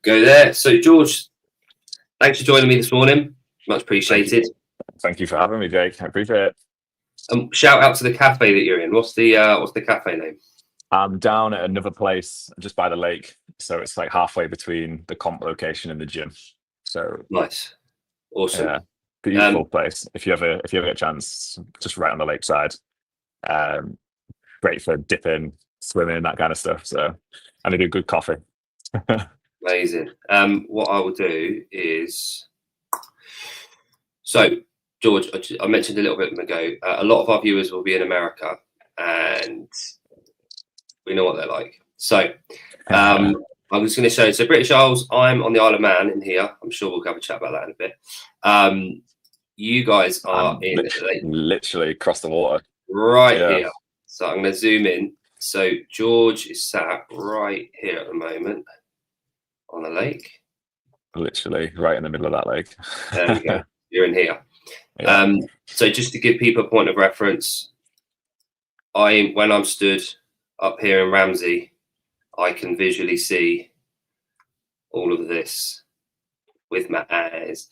Go there. So, George, thanks for joining me this morning. Much appreciated. Thank you for having me, Jake. I appreciate it. Shout out to the cafe that you're in. What's the cafe name? I'm down at another place just by the lake, so it's like halfway between the comp location and the gym. So Nice, awesome. yeah, beautiful place. If you ever get a chance, just right on the lakeside. Great for dipping, swimming, that kind of stuff. So, and they do good coffee. Amazing. What I will do is, so George, I mentioned a little bit ago, a lot of our viewers will be in America, and we know what they're like. So, I'm just going to show you. So, British Isles, I'm on the Isle of Man in here. I'm sure we'll have a chat about that in a bit. You guys are literally across the water, right here. So I'm going to zoom in. So George is sat right here at the moment on the lake. Literally right in the middle of that lake. There we go. You're in here. Yeah. So just to give people a point of reference, when I'm stood up here in Ramsey, I can visually see all of this with my eyes.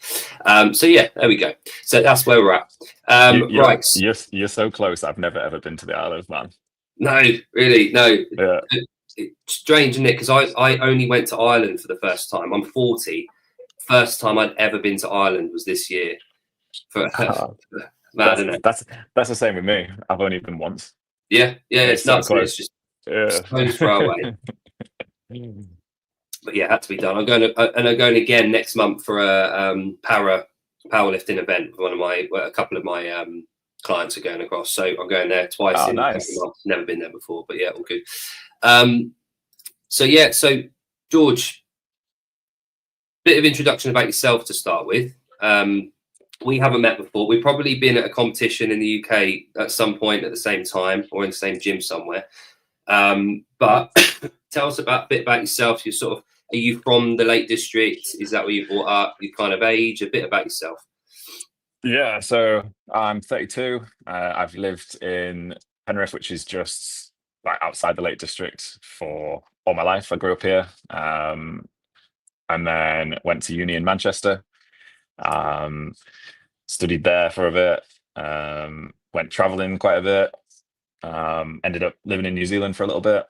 So yeah, there we go. So that's where we're at. Right. You're so close. I've never ever been to the Isle of Man. No, really, no. Yeah. It's strange, isn't it? Because I only went to Ireland for the first time. I'm 40. First time I'd ever been to Ireland was this year. Mad, isn't it? That's the same with me. I've only been once. Yeah, it's so nuts. Close. It's just so far away. But yeah, it had to be done. I'm going again next month for a powerlifting event. A couple of my clients are going across, so I'm going there twice in a couple of months. Never been there before, but yeah, all good. So George, bit of introduction about yourself to start with. We haven't met before. We've probably been at a competition in the UK at some point at the same time or in the same gym somewhere. But tell us a bit about yourself. Are you from the Lake District? Is that where you brought up? Your kind of age? A bit about yourself. Yeah, so I'm 32. I've lived in Penrith, which is just like outside the Lake District, for all my life. I grew up here, and then went to uni in Manchester. Studied there for a bit. Went traveling quite a bit. Ended up living in New Zealand for a little bit,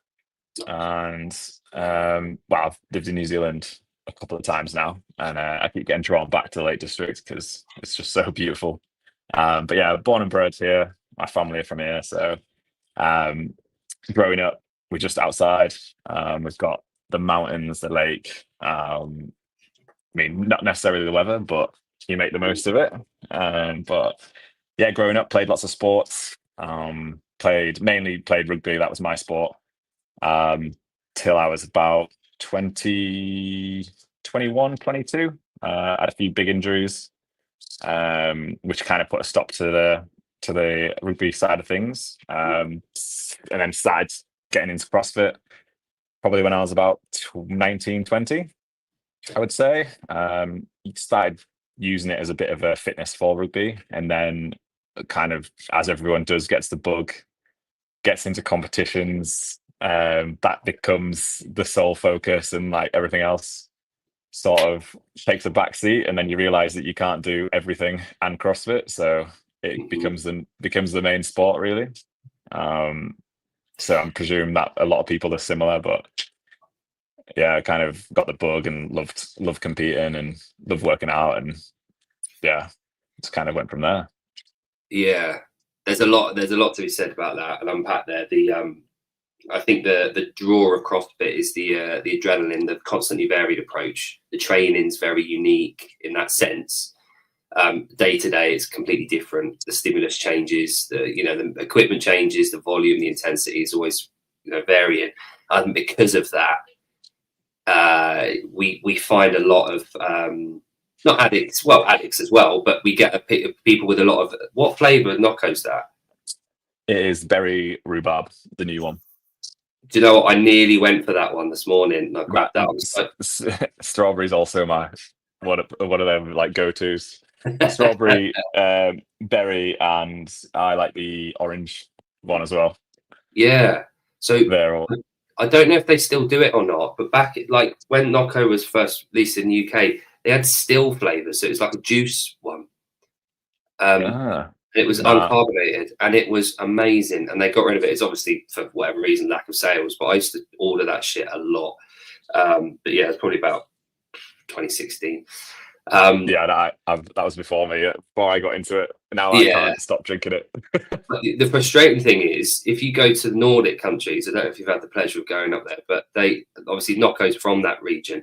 and I've lived in New Zealand a couple of times now, and I keep getting drawn back to the Lake District because it's just so beautiful. But yeah, born and bred here. My family are from here, so growing up, we're just outside. We've got the mountains, the lake. I mean, not necessarily the weather, but you make the most of it. But yeah, growing up, played lots of sports. Mainly played rugby. That was my sport. Till I was about 20, 21, 22. Had a few big injuries, which kind of put a stop to the rugby side of things. And then started getting into CrossFit probably when I was about 19, 20, I would say. Started using it as a bit of a fitness for rugby, and then kind of, as everyone does, gets the bug, gets into competitions. That becomes the sole focus, and like everything else sort of takes a backseat, and then you realize that you can't do everything and CrossFit, so it becomes the main sport, really. So I'm presuming that a lot of people are similar, but yeah, I kind of got the bug and loved competing and loved working out, and yeah, just kind of went from there. Yeah, there's a lot to be said about that and unpack there. I think the draw of CrossFit is the adrenaline, the constantly varied approach. The training's very unique in that sense. Day to day, it's completely different. The stimulus changes, the equipment changes, the volume, the intensity is always varying. And because of that, we find a lot of not addicts, addicts as well, but we get people with a lot of, what flavour of Nocco's that? It is berry rhubarb, the new one. Do you know what? I nearly went for that one this morning. I grabbed that. Strawberry's also one of them like go-tos. Strawberry, berry, and I like the orange one as well. Yeah. So I don't know if they still do it or not, but like when Nocco was first released in the UK, they had still flavors. So it was like a juice one. It was uncarbonated and it was amazing. And they got rid of it. It's obviously for whatever reason, lack of sales, but I used to order that shit a lot. But yeah, it's probably about 2016. That was before me, before I got into it. Now I can't stop drinking it. But the frustrating thing is, if you go to the Nordic countries, I don't know if you've had the pleasure of going up there, but they obviously Nocco's from that region.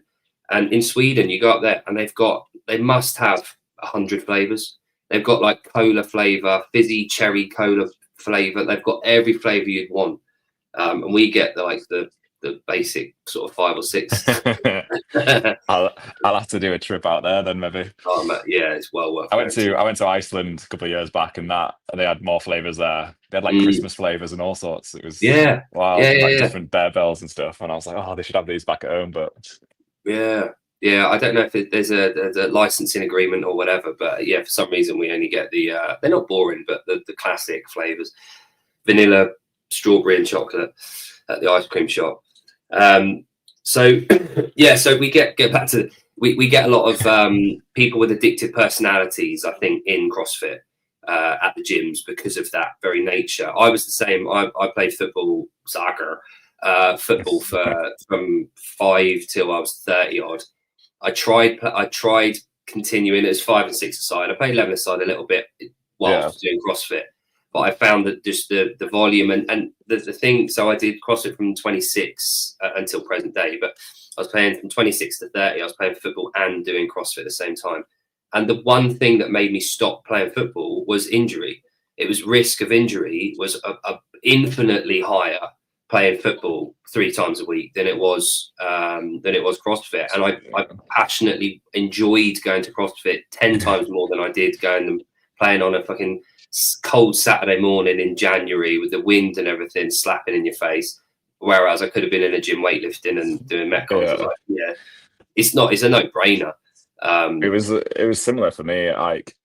And in Sweden, you go up there and they must have 100 flavors. They've got like cola flavor, fizzy cherry cola flavor. They've got every flavor you'd want. And we get the basic sort of 5 or 6. I'll have to do a trip out there then, maybe. Yeah, it's well worth. I went to Iceland a couple of years back, and they had more flavors there. They had like Christmas flavors and all sorts. It was wild, different bear bells and stuff. And I was like, oh, they should have these back at home, but yeah. I don't know if there's a licensing agreement or whatever, but yeah, for some reason we only get they're not boring, but the classic flavors: vanilla, strawberry, and chocolate at the ice cream shop. So we get back to we get a lot of people with addictive personalities, I think, in CrossFit at the gyms because of that very nature. I was the same. I played soccer football from 5 till I was 30 odd. I tried continuing as 5 and 6 aside. I played 11 aside a little bit whilst doing CrossFit. But I found that just the volume and the thing. So I did CrossFit from 26 until present day. But I was playing from 26 to 30. I was playing football and doing CrossFit at the same time. And the one thing that made me stop playing football was injury. It was risk of injury was a infinitely higher playing football 3 times a week than it was CrossFit. And I passionately enjoyed going to CrossFit 10 times more than I did going and playing on a fucking cold Saturday morning in January with the wind and everything slapping in your face, whereas I could have been in a gym weightlifting and doing metcons. It's a no-brainer. It was similar for me. Like,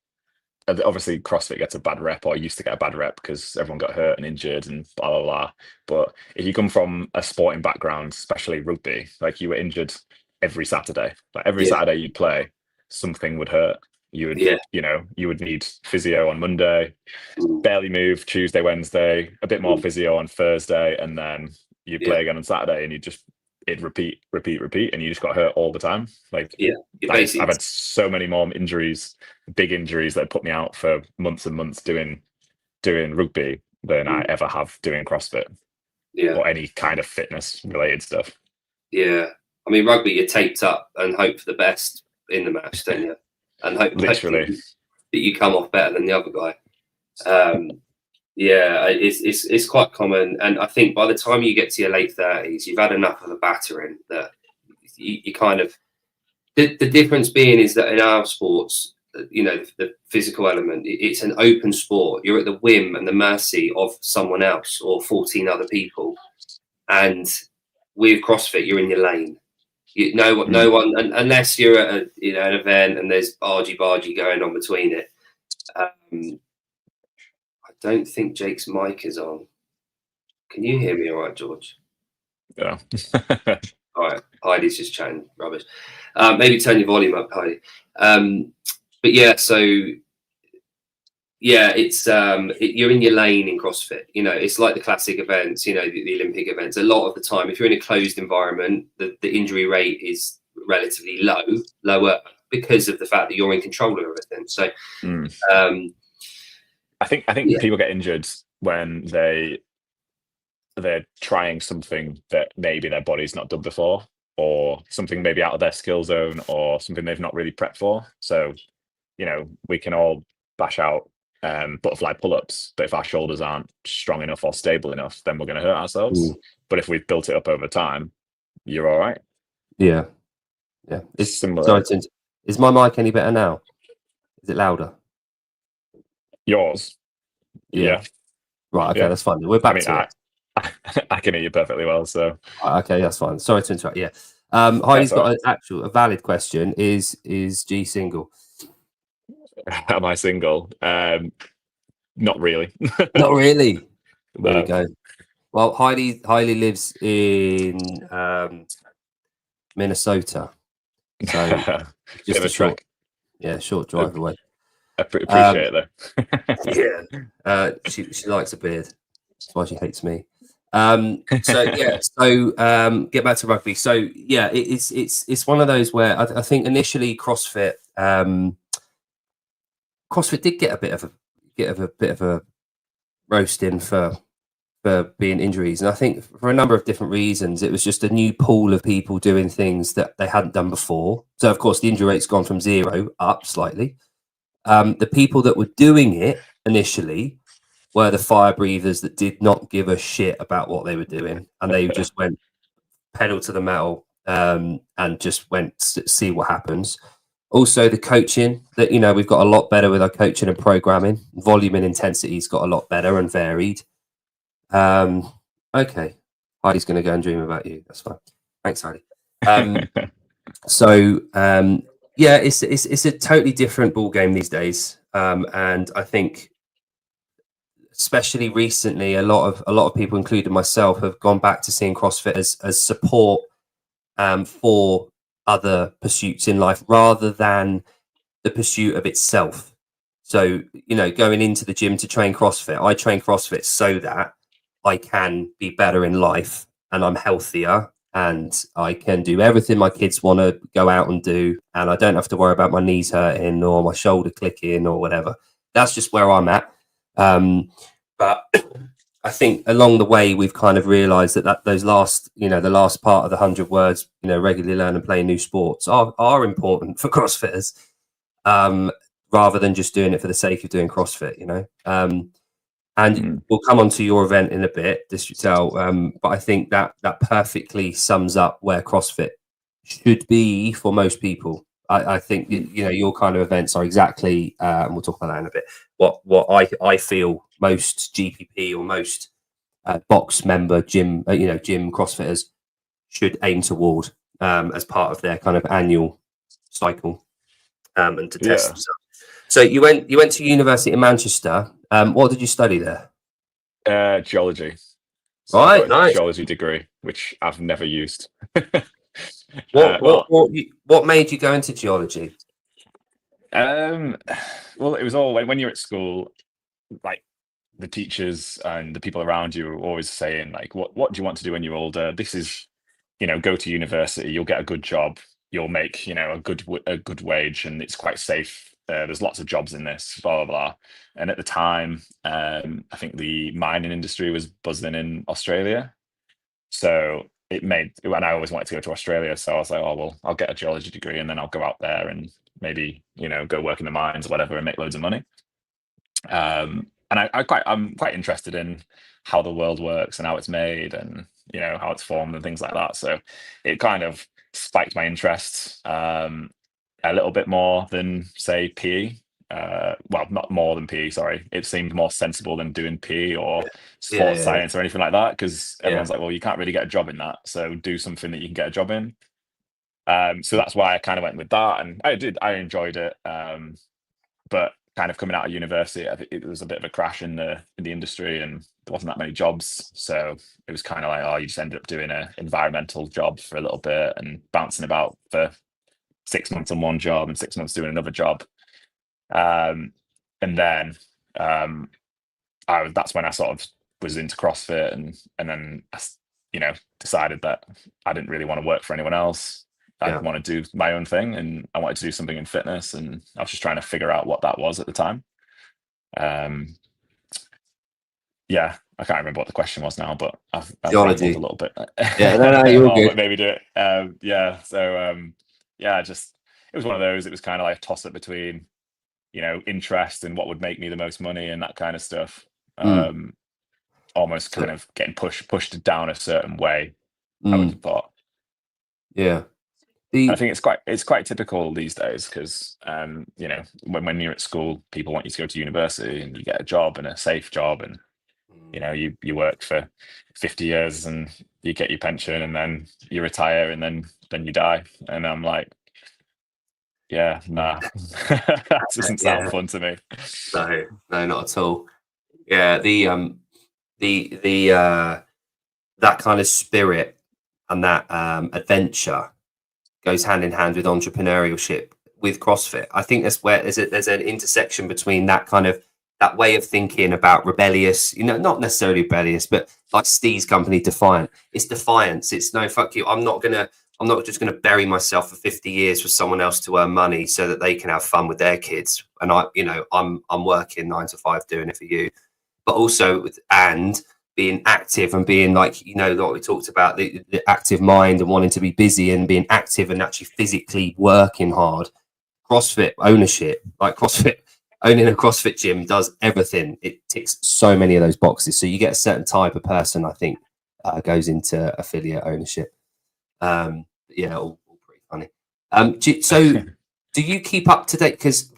obviously CrossFit gets a bad rep, or used to get a bad rep, because everyone got hurt and injured and blah blah blah. But if you come from a sporting background, especially rugby, like you were injured every Saturday. Like every Saturday you'd play, something would hurt. You would, you would need physio on Monday, barely move Tuesday, Wednesday, a bit more physio on Thursday, and then you play again on Saturday, and it'd repeat, and you just got hurt all the time. Like, I've had so many more injuries, big injuries that put me out for months and months doing rugby than I ever have doing CrossFit or any kind of fitness related stuff. Yeah, I mean, rugby, you're taped up and hope for the best in the match, don't you? And hope literally that you come off better than the other guy. It's quite common, and I think by the time you get to your late 30s, you've had enough of the battering that you kind of. The difference being is that in our sports, the physical element, it's an open sport. You're at the whim and the mercy of someone else or 14 other people, and with CrossFit, you're in your lane. No one, unless you're at an event and there's bargy going on between it. I don't think Jake's mic is on. Can you hear me all right, George? Yeah. All right. Heidi's just chatting rubbish. Maybe turn your volume up, Heidi. But yeah, so yeah, it's you're in your lane in CrossFit. It's like the classic events, the Olympic events. A lot of the time, if you're in a closed environment, the injury rate is relatively lower because of the fact that you're in control of everything. So I think people get injured when they're trying something that maybe their body's not done before, or something maybe out of their skill zone, or something they've not really prepped for. So, we can all bash out butterfly pull-ups, but if our shoulders aren't strong enough or stable enough, then we're going to hurt ourselves. But if we've built it up over time, you're all right. Yeah. It's similar. Sorry, is my mic any better now? Is it louder? Yours? Yeah. Right. Okay, that's fine. We're back to it. I can hear you perfectly well. So okay, that's fine. Sorry to interrupt. Yeah. Heidi's got a valid question. Is G single? Am I single? Not really. Not really. There we go. Well, Heidi lives in Minnesota, so Bit just of a a trek. short drive away. I appreciate it Yeah, she likes a beard. That's why she hates me. So yeah, so get back to rugby. So yeah, it's one of those where I think initially CrossFit did get a bit of a roasting for being injuries, and I think for a number of different reasons, it was just a new pool of people doing things that they hadn't done before. So of course, the injury rate's gone from 0 up slightly. The people that were doing it initially were the fire breathers that did not give a shit about what they were doing, and they just went pedal to the metal, and just went to see what happens. Also, the coaching that we've got a lot better with our coaching and programming. Volume and intensity's got a lot better and varied. Okay, Heidi's going to go and dream about you. That's fine. Thanks, Heidi. Yeah, it's a totally different ball game these days, and I think, especially recently, a lot of people, including myself, have gone back to seeing CrossFit as support for other pursuits in life rather than the pursuit of itself. So, going into the gym to train CrossFit, I train CrossFit so that I can be better in life and I'm healthier and I can do everything my kids want to go out and do. And I don't have to worry about my knees hurting or my shoulder clicking or whatever. That's just where I'm at. But I think along the way, we've kind of realized that those last, the last part of the 100 words, regularly learn and play new sports are important for CrossFitters, rather than just doing it for the sake of doing CrossFit, and we'll come on to your event in a bit, District L. But I think that perfectly sums up where CrossFit should be for most people. I think your kind of events are exactly, and we'll talk about that in a bit. What I feel most GPP or most box member gym CrossFitters should aim toward, as part of their kind of annual cycle, and to test themselves. So you went to University in Manchester. What did you study there? Geology. So Right, I've got a nice. geology degree, which I've never used. What made you go into geology? Well, it was all when you're at school, like the teachers and the people around you are always saying, like, what do you want to do when you're older? This is, go to university, you'll get a good job, you'll make, a good wage, and it's quite safe. There's lots of jobs in this, blah blah blah. And at the time, I think the mining industry was buzzing in Australia, so and I always wanted to go to Australia, so I was like, oh well, I'll get a geology degree and then I'll go out there and maybe go work in the mines or whatever and make loads of money. And I'm quite interested in how the world works and how it's made and how it's formed and things like that. So it kind of spiked my interest, a little bit more than, say, PE. Well, not more than PE, sorry. It seemed more sensible than doing PE or sports science or anything like that, because everyone's like, well, you can't really get a job in that, so do something that you can get a job in. So that's why I kind of went with that, and I enjoyed it. But kind of coming out of university, I think it was a bit of a crash in the industry, and there wasn't that many jobs. So it was kind of like, oh, you just ended up doing an environmental job for a little bit and bouncing about for 6 months on one job and 6 months doing another job. And then that's when I sort of was into CrossFit, and then I, decided that I didn't really want to work for anyone else. I want to do my own thing, and I wanted to do something in fitness, and I was just trying to figure out what that was at the time. Yeah, I can't remember what the question was now, but I've rambled a little bit. Yeah, no, you're good. But maybe do it. It was one of those. It was kind of like a toss up between, interest and what would make me the most money and that kind of stuff. Almost kind of getting pushed down a certain way, I would have thought. Yeah. I think it's quite typical these days, because when you're at school, people want you to go to university and you get a job, and a safe job, and you work for 50 years and you get your pension, and then you retire, and then you die. And I'm like, yeah, nah, that doesn't sound fun to me. No, not at all. Yeah, that kind of spirit and that adventure goes hand in hand with entrepreneurship with CrossFit. I think that's where there's an intersection between that kind of that way of thinking about rebellious, not necessarily rebellious, but like Steve's company, Defiant. It's defiance. It's no, fuck you. I'm not just gonna bury myself for 50 years for someone else to earn money so that they can have fun with their kids. And I'm working 9 to 5 doing it for you, but also and being active and being like what we talked about, the active mind and wanting to be busy and being active and actually physically working hard. CrossFit ownership, like CrossFit owning a CrossFit gym does everything. It ticks so many of those boxes. So you get a certain type of person, I think, goes into affiliate ownership. All pretty funny. Do you keep up to date? Because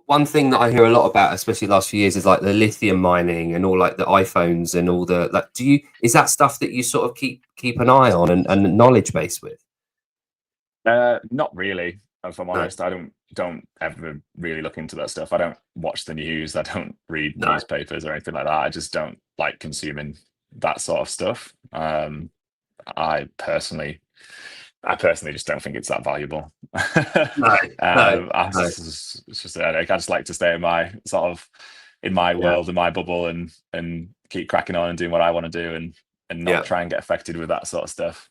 one thing that I hear a lot about, especially the last few years, is like the lithium mining and all like the iPhones and all the like. Is that stuff that you sort of keep an eye on and knowledge base with? Not really. If I'm honest, I don't ever really look into that stuff. I don't watch the news. I don't read newspapers or anything like that. I just don't like consuming that sort of stuff. I personally just don't think it's that valuable. I just like to stay in my world, in my bubble, and keep cracking on and doing what I want to do, and not try and get affected with that sort of stuff.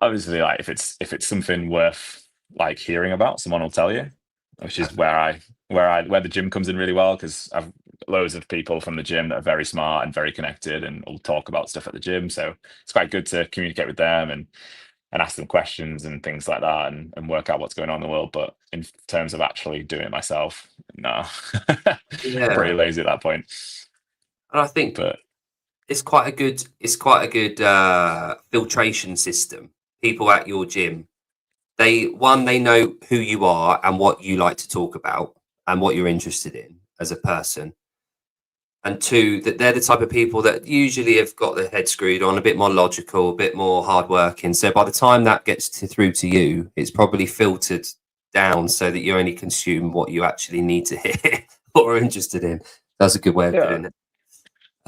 Obviously, like if it's something worth like hearing about, someone will tell you, which is where the gym comes in really well, because I've loads of people from the gym that are very smart and very connected and will talk about stuff at the gym. So it's quite good to communicate with them and ask them questions and things like that, and work out what's going on in the world. But in terms of actually doing it myself, no. Pretty lazy at that point. And I think it's quite a good filtration system. People at your gym, they know who you are and what you like to talk about and what you're interested in as a person. And two, that they're the type of people that usually have got their head screwed on, a bit more logical, a bit more hardworking. So by the time that gets through to you, it's probably filtered down so that you only consume what you actually need to hear or are interested in. That's a good way of putting it.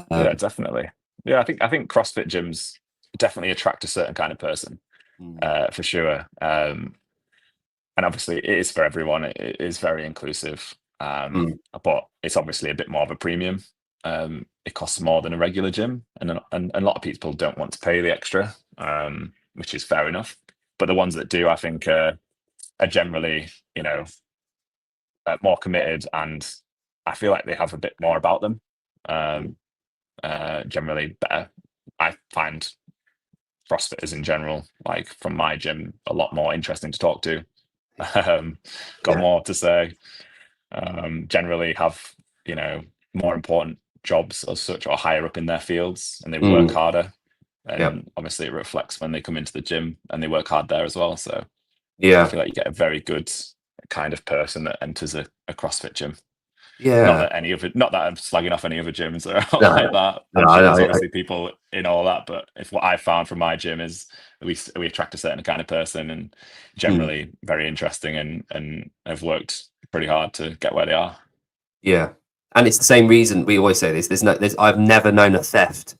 Yeah, definitely. Yeah, I think CrossFit gyms definitely attract a certain kind of person, for sure. And obviously, it is for everyone. It is very inclusive, but it's obviously a bit more of a premium. It costs more than a regular gym, and a lot of people don't want to pay the extra, which is fair enough. But the ones that do, I think, are generally, more committed, and I feel like they have a bit more about them. Generally better. I find CrossFitters in general, like from my gym, a lot more interesting to talk to. Got more to say. Generally have more important jobs as such, or higher up in their fields, and they work harder. And obviously, it reflects when they come into the gym and they work hard there as well. So I feel like you get a very good kind of person that enters a CrossFit gym. Not that I'm slagging off any other gyms or like that. I'm sure there's obviously people in all that, but if what I found from my gym is we attract a certain kind of person, and generally very interesting, and have worked pretty hard to get where they are. Yeah, and it's the same reason we always say this. I've never known a theft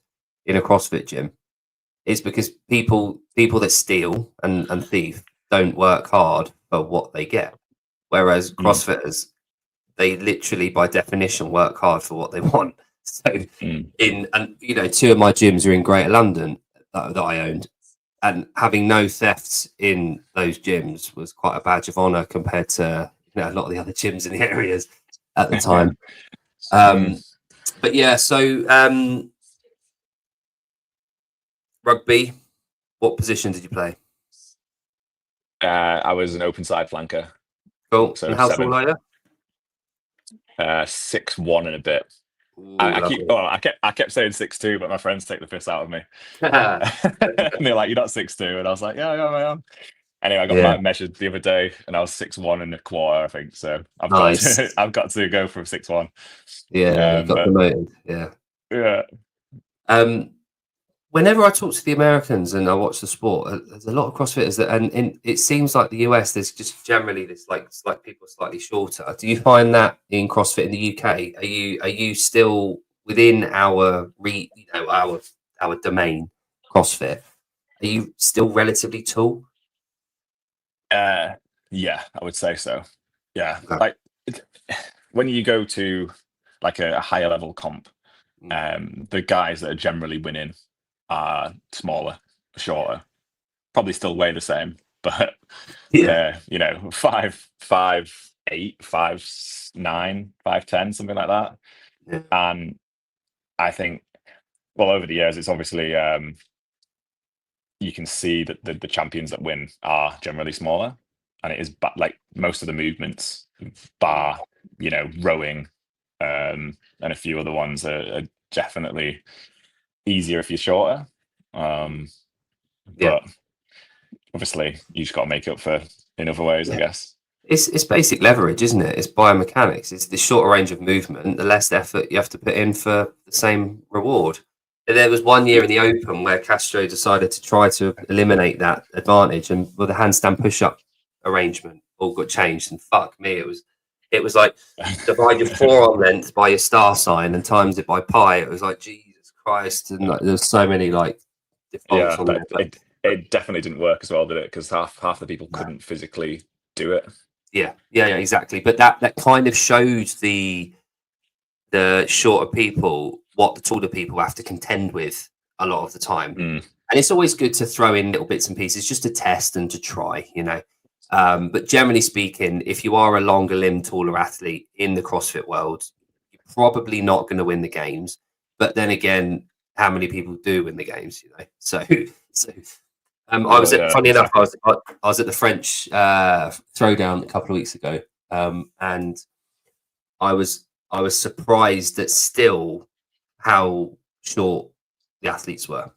in a CrossFit gym. It's because people that steal and thief don't work hard for what they get, whereas CrossFitters, they literally by definition work hard for what they want. So two of my gyms are in Greater London that I owned, and having no thefts in those gyms was quite a badge of honor compared to a lot of the other gyms in the areas at the time. But yeah, so rugby, what position did you play? I was an open side flanker. Cool. So and how tall are you? 6'1" and a bit. Ooh, I kept saying 6'2", but my friends take the piss out of me. And they're like, "You're not 6'2", and I was like, "Yeah, I am." Anyway, I got measured the other day, and I was 6'1" and a quarter, I think. So I've got to go for 6'1". Yeah, you got promoted. Yeah. Whenever I talk to the Americans and I watch the sport, there's a lot of CrossFitters and it seems like the US, there's just generally this like people slightly shorter. Do you find that in CrossFit in the UK? Are you still within our our domain, CrossFit, are you still relatively tall? Yeah, I would say so. Yeah, Okay. like when you go to like a higher level comp, the guys that are generally winning are smaller, shorter, probably still weigh the same, but they're 5'8", 5'9", 5'10", something like that. Yeah. And I think, well, over the years, it's obviously you can see that the champions that win are generally smaller, and it is like most of the movements, bar, rowing, and a few other ones are definitely easier if you're shorter. But obviously, you just got to make up for in other ways, I guess. It's basic leverage, isn't it? It's biomechanics. It's the shorter range of movement, the less effort you have to put in for the same reward. There was one year in the Open where Castro decided to try to eliminate that advantage, and with the handstand push-up arrangement, all got changed. And fuck me, it was like divide your forearm length by your star sign and times it by pi. It was like Jesus Christ, and like, there's so many like defaults on there. But it definitely didn't work as well, did it? Because half the people couldn't physically do it. Yeah, exactly. But that kind of showed the shorter people what the taller people have to contend with a lot of the time. And it's always good to throw in little bits and pieces just to test and to try, But generally speaking, if you are a longer limb, taller athlete in the CrossFit world, you're probably not going to win the games. But then again, how many people do win the games, So I was at, funny enough, I was at the French throwdown a couple of weeks ago, and I was surprised at still how short the athletes were,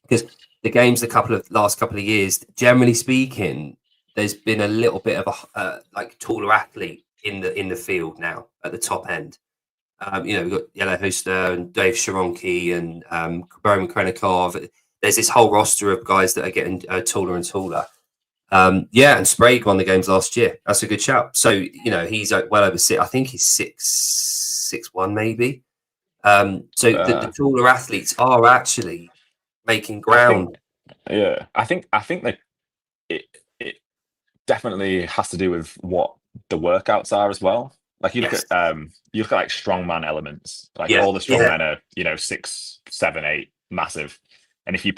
because the games last couple of years, generally speaking, there's been a little bit of a like taller athlete in the field now at the top end. We've got Yellow Huster and Dave Sharonki and Baron Krenikov. There's this whole roster of guys that are getting taller and taller. And Sprague won the games last year. That's a good shout. So, he's well over six. I think he's 6'1", maybe. So the taller athletes are actually making ground. I think that it definitely has to do with what the workouts are as well. Like you look at like strongman elements, like all the strongmen are 6, 7, 8, massive. And if you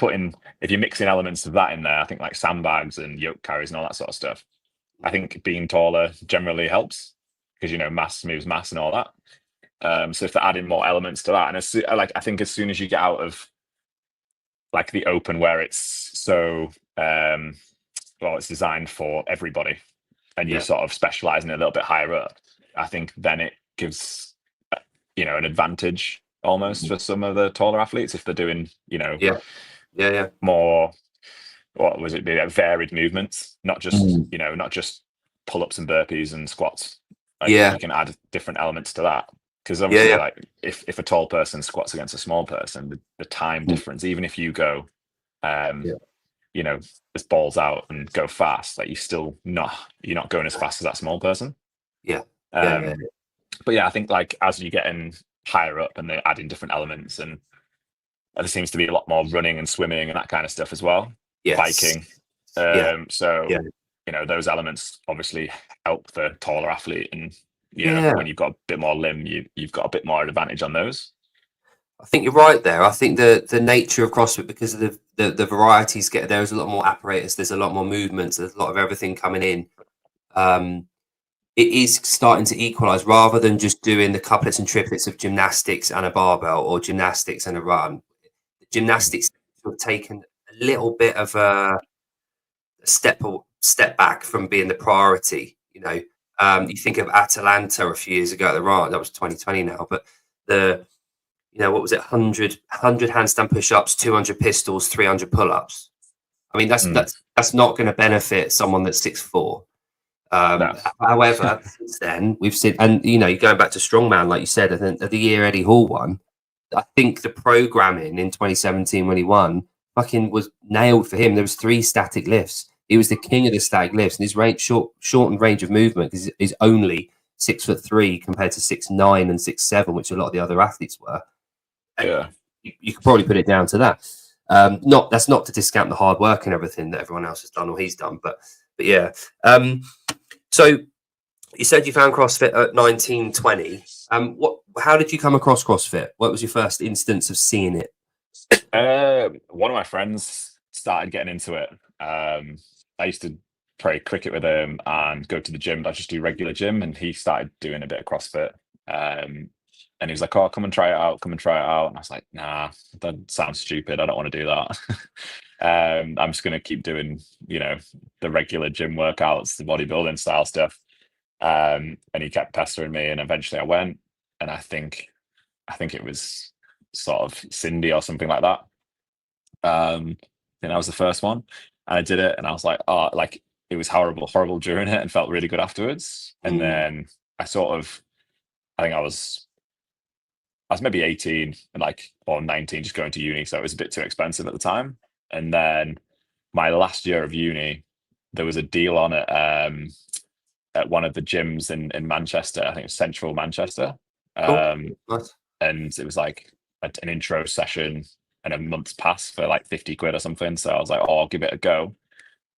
mix in elements of that in there, I think like sandbags and yoke carries and all that sort of stuff, I think being taller generally helps because mass moves mass and all that. So if they're adding more elements to that, and I think as soon as you get out of like the Open where it's so it's designed for everybody, and you sort of specialize in it a little bit higher up, I think then it gives an advantage almost for some of the taller athletes if they're doing more, what was it, varied movements, not just not just pull-ups and burpees and squats. You can add different elements to that, because obviously like if a tall person squats against a small person, the time difference, even if you go just balls out and go fast, like you're not going as fast as that small person. But I think like as you get in higher up and they're adding different elements, and there seems to be a lot more running and swimming and that kind of stuff as well. Biking. Those elements obviously help the taller athlete, and when you've got a bit more limb, you've got a bit more advantage on those. I think you're right there. I think the nature of CrossFit, because of the varieties there's a lot more apparatus, there's a lot more movements, there's a lot of everything coming in. It is starting to equalize, rather than just doing the couplets and triplets of gymnastics and a barbell or gymnastics and a run. Gymnastics have taken a little bit of a step back from being the priority. You think of Atalanta a few years ago at the Run, that was 2020 now, but what was it, 100 handstand push-ups, 200 pistols, 300 pull-ups. I mean, that's not going to benefit someone that's 6'4". However, since then we've seen, and going back to strongman, like you said, I think the year Eddie Hall won, I think the programming in 2017 when he won fucking was nailed for him. There was 3 static lifts. He was the king of the static lifts, and his shortened range of movement is only 6'3" compared to 6'9" and 6'7", which a lot of the other athletes were. you could probably put it down to that. That's not to discount the hard work and everything that everyone else has done or he's done, but yeah. So you said you found CrossFit at 19, 20. How did you come across CrossFit? What was your first instance of seeing it? One of my friends started getting into it. I used to play cricket with him and go to the gym. I just do regular gym, and he started doing a bit of CrossFit. And he was like, "Oh, come and try it out. Come and try it out." And I was like, "Nah, that sounds stupid. I don't want to do that." I'm just going to keep doing, the regular gym workouts, the bodybuilding style stuff. And he kept pestering me, and eventually I went, and I think it was sort of Cindy or something like that. And I was the first one, and I did it, and I was like, oh, like it was horrible during it, and felt really good afterwards. And then I think I was maybe 18 and or 19, just going to uni, so it was a bit too expensive at the time. And then my last year of uni, there was a deal on it at one of the gyms in Manchester. I think it was Central Manchester. Cool. Nice. And it was like an intro session and a month's pass for like 50 quid or something. So I was like, oh, I'll give it a go.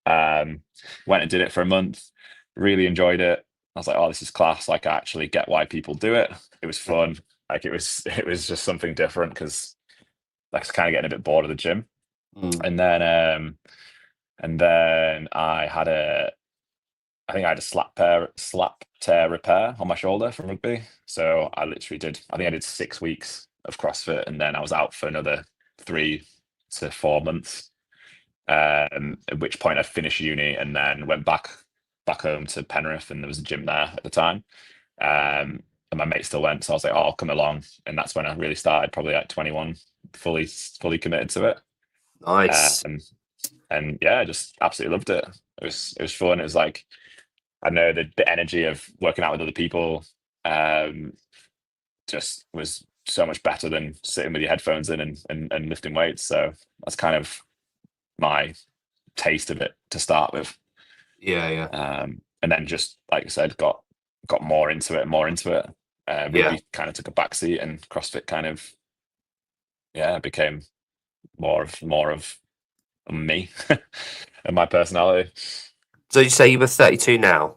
Went and did it for a month, really enjoyed it. I was like, oh, this is class. Like, I actually get why people do it. It was fun. Like, it was just something different, because I was kind of getting a bit bored of the gym. And then I think I had a slap tear repair on my shoulder from rugby. So I think I did 6 weeks of CrossFit, and then I was out for another 3 to 4 months. At which point I finished uni and then went back home to Penrith, and there was a gym there at the time. And my mate still went, so I was like, oh, I'll come along. And that's when I really started, probably at 21, fully committed to it. Nice. And yeah, I just absolutely loved it. It was fun. It was like, I know the energy of working out with other people just was so much better than sitting with your headphones in and lifting weights. So that's kind of my taste of it to start with. Yeah. And then just, like I said, got more into it. Rugby kind of took a backseat, and CrossFit kind of became more of me and my personality. So you say you were 32 now.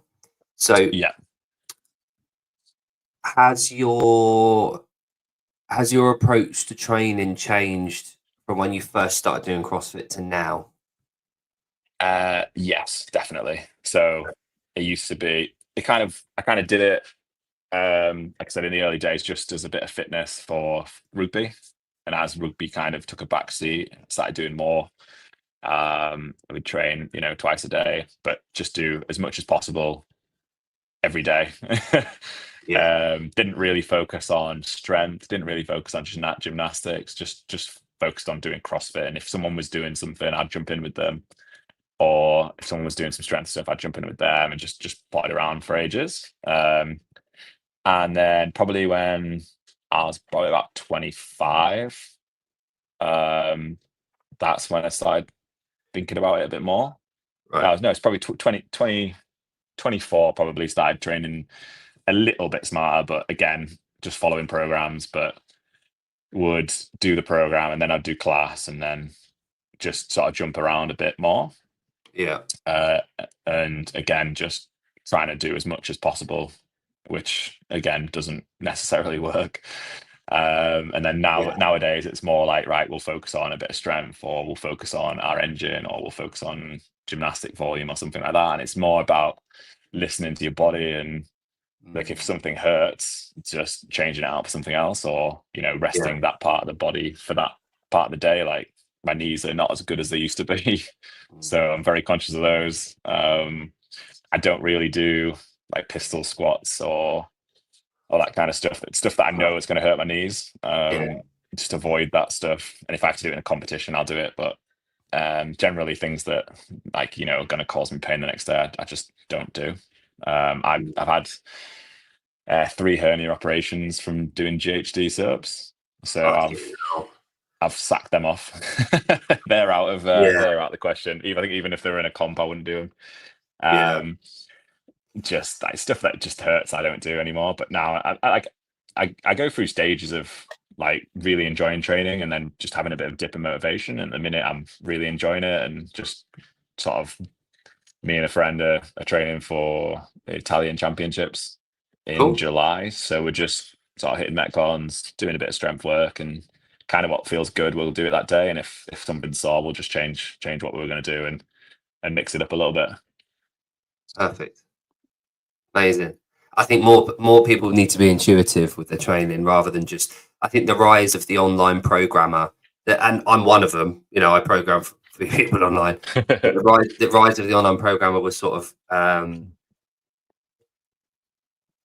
So Yeah. has your approach to training changed from when you first started doing CrossFit to now? Yes, definitely. So it used to be, I kind of did it, like I said, in the early days, just as a bit of fitness for rugby. And as rugby kind of took a backseat, started doing more. I would train, twice a day, but just do as much as possible every day. Didn't really focus on strength, didn't really focus on gymnastics, just focused on doing CrossFit. And if someone was doing something, I'd jump in with them. Or if someone was doing some strength stuff, I'd jump in with them and just plotted around for ages. And then probably when I was probably about 25, that's when I started thinking about it a bit more. Right. No, it's probably 24, probably started training a little bit smarter, but again, just following programs, but would do the program and then I'd do class and then just sort of jump around a bit more. Yeah. And again, just trying to do as much as possible, which again doesn't necessarily work. And then nowadays it's more like, right, we'll focus on a bit of strength, or we'll focus on our engine, or we'll focus on gymnastic volume or something like that. And it's more about listening to your body, and like if something hurts, just changing it out for something else, or resting that part of the body for that part of the day. Like my knees are not as good as they used to be. So I'm very conscious of those. I don't really do like pistol squats or all that kind of stuff. It's stuff that I know is going to hurt my knees. Just avoid that stuff. And if I have to do it in a competition, I'll do it. But generally things that are going to cause me pain the next day, I just don't do. I've had 3 hernia operations from doing GHD sit-ups. So I've sacked them off. They're out of the question. I think even if they were in a comp, I wouldn't do them. Just like stuff that just hurts, I don't do anymore. But now I go through stages of like really enjoying training and then just having a bit of dip in motivation. And at the minute I'm really enjoying it, and just sort of me and a friend are training for the Italian championships in Cool. July. So we're just sort of hitting metcons, doing a bit of strength work, and kind of what feels good, we'll do it that day. And if something's sore, we'll just change what we were going to do and mix it up a little bit. Perfect. Amazing. I think more people need to be intuitive with their training rather than just. I think the rise of the online programmer, and I'm one of them. You know, I program for people online. But the rise of the online programmer was sort of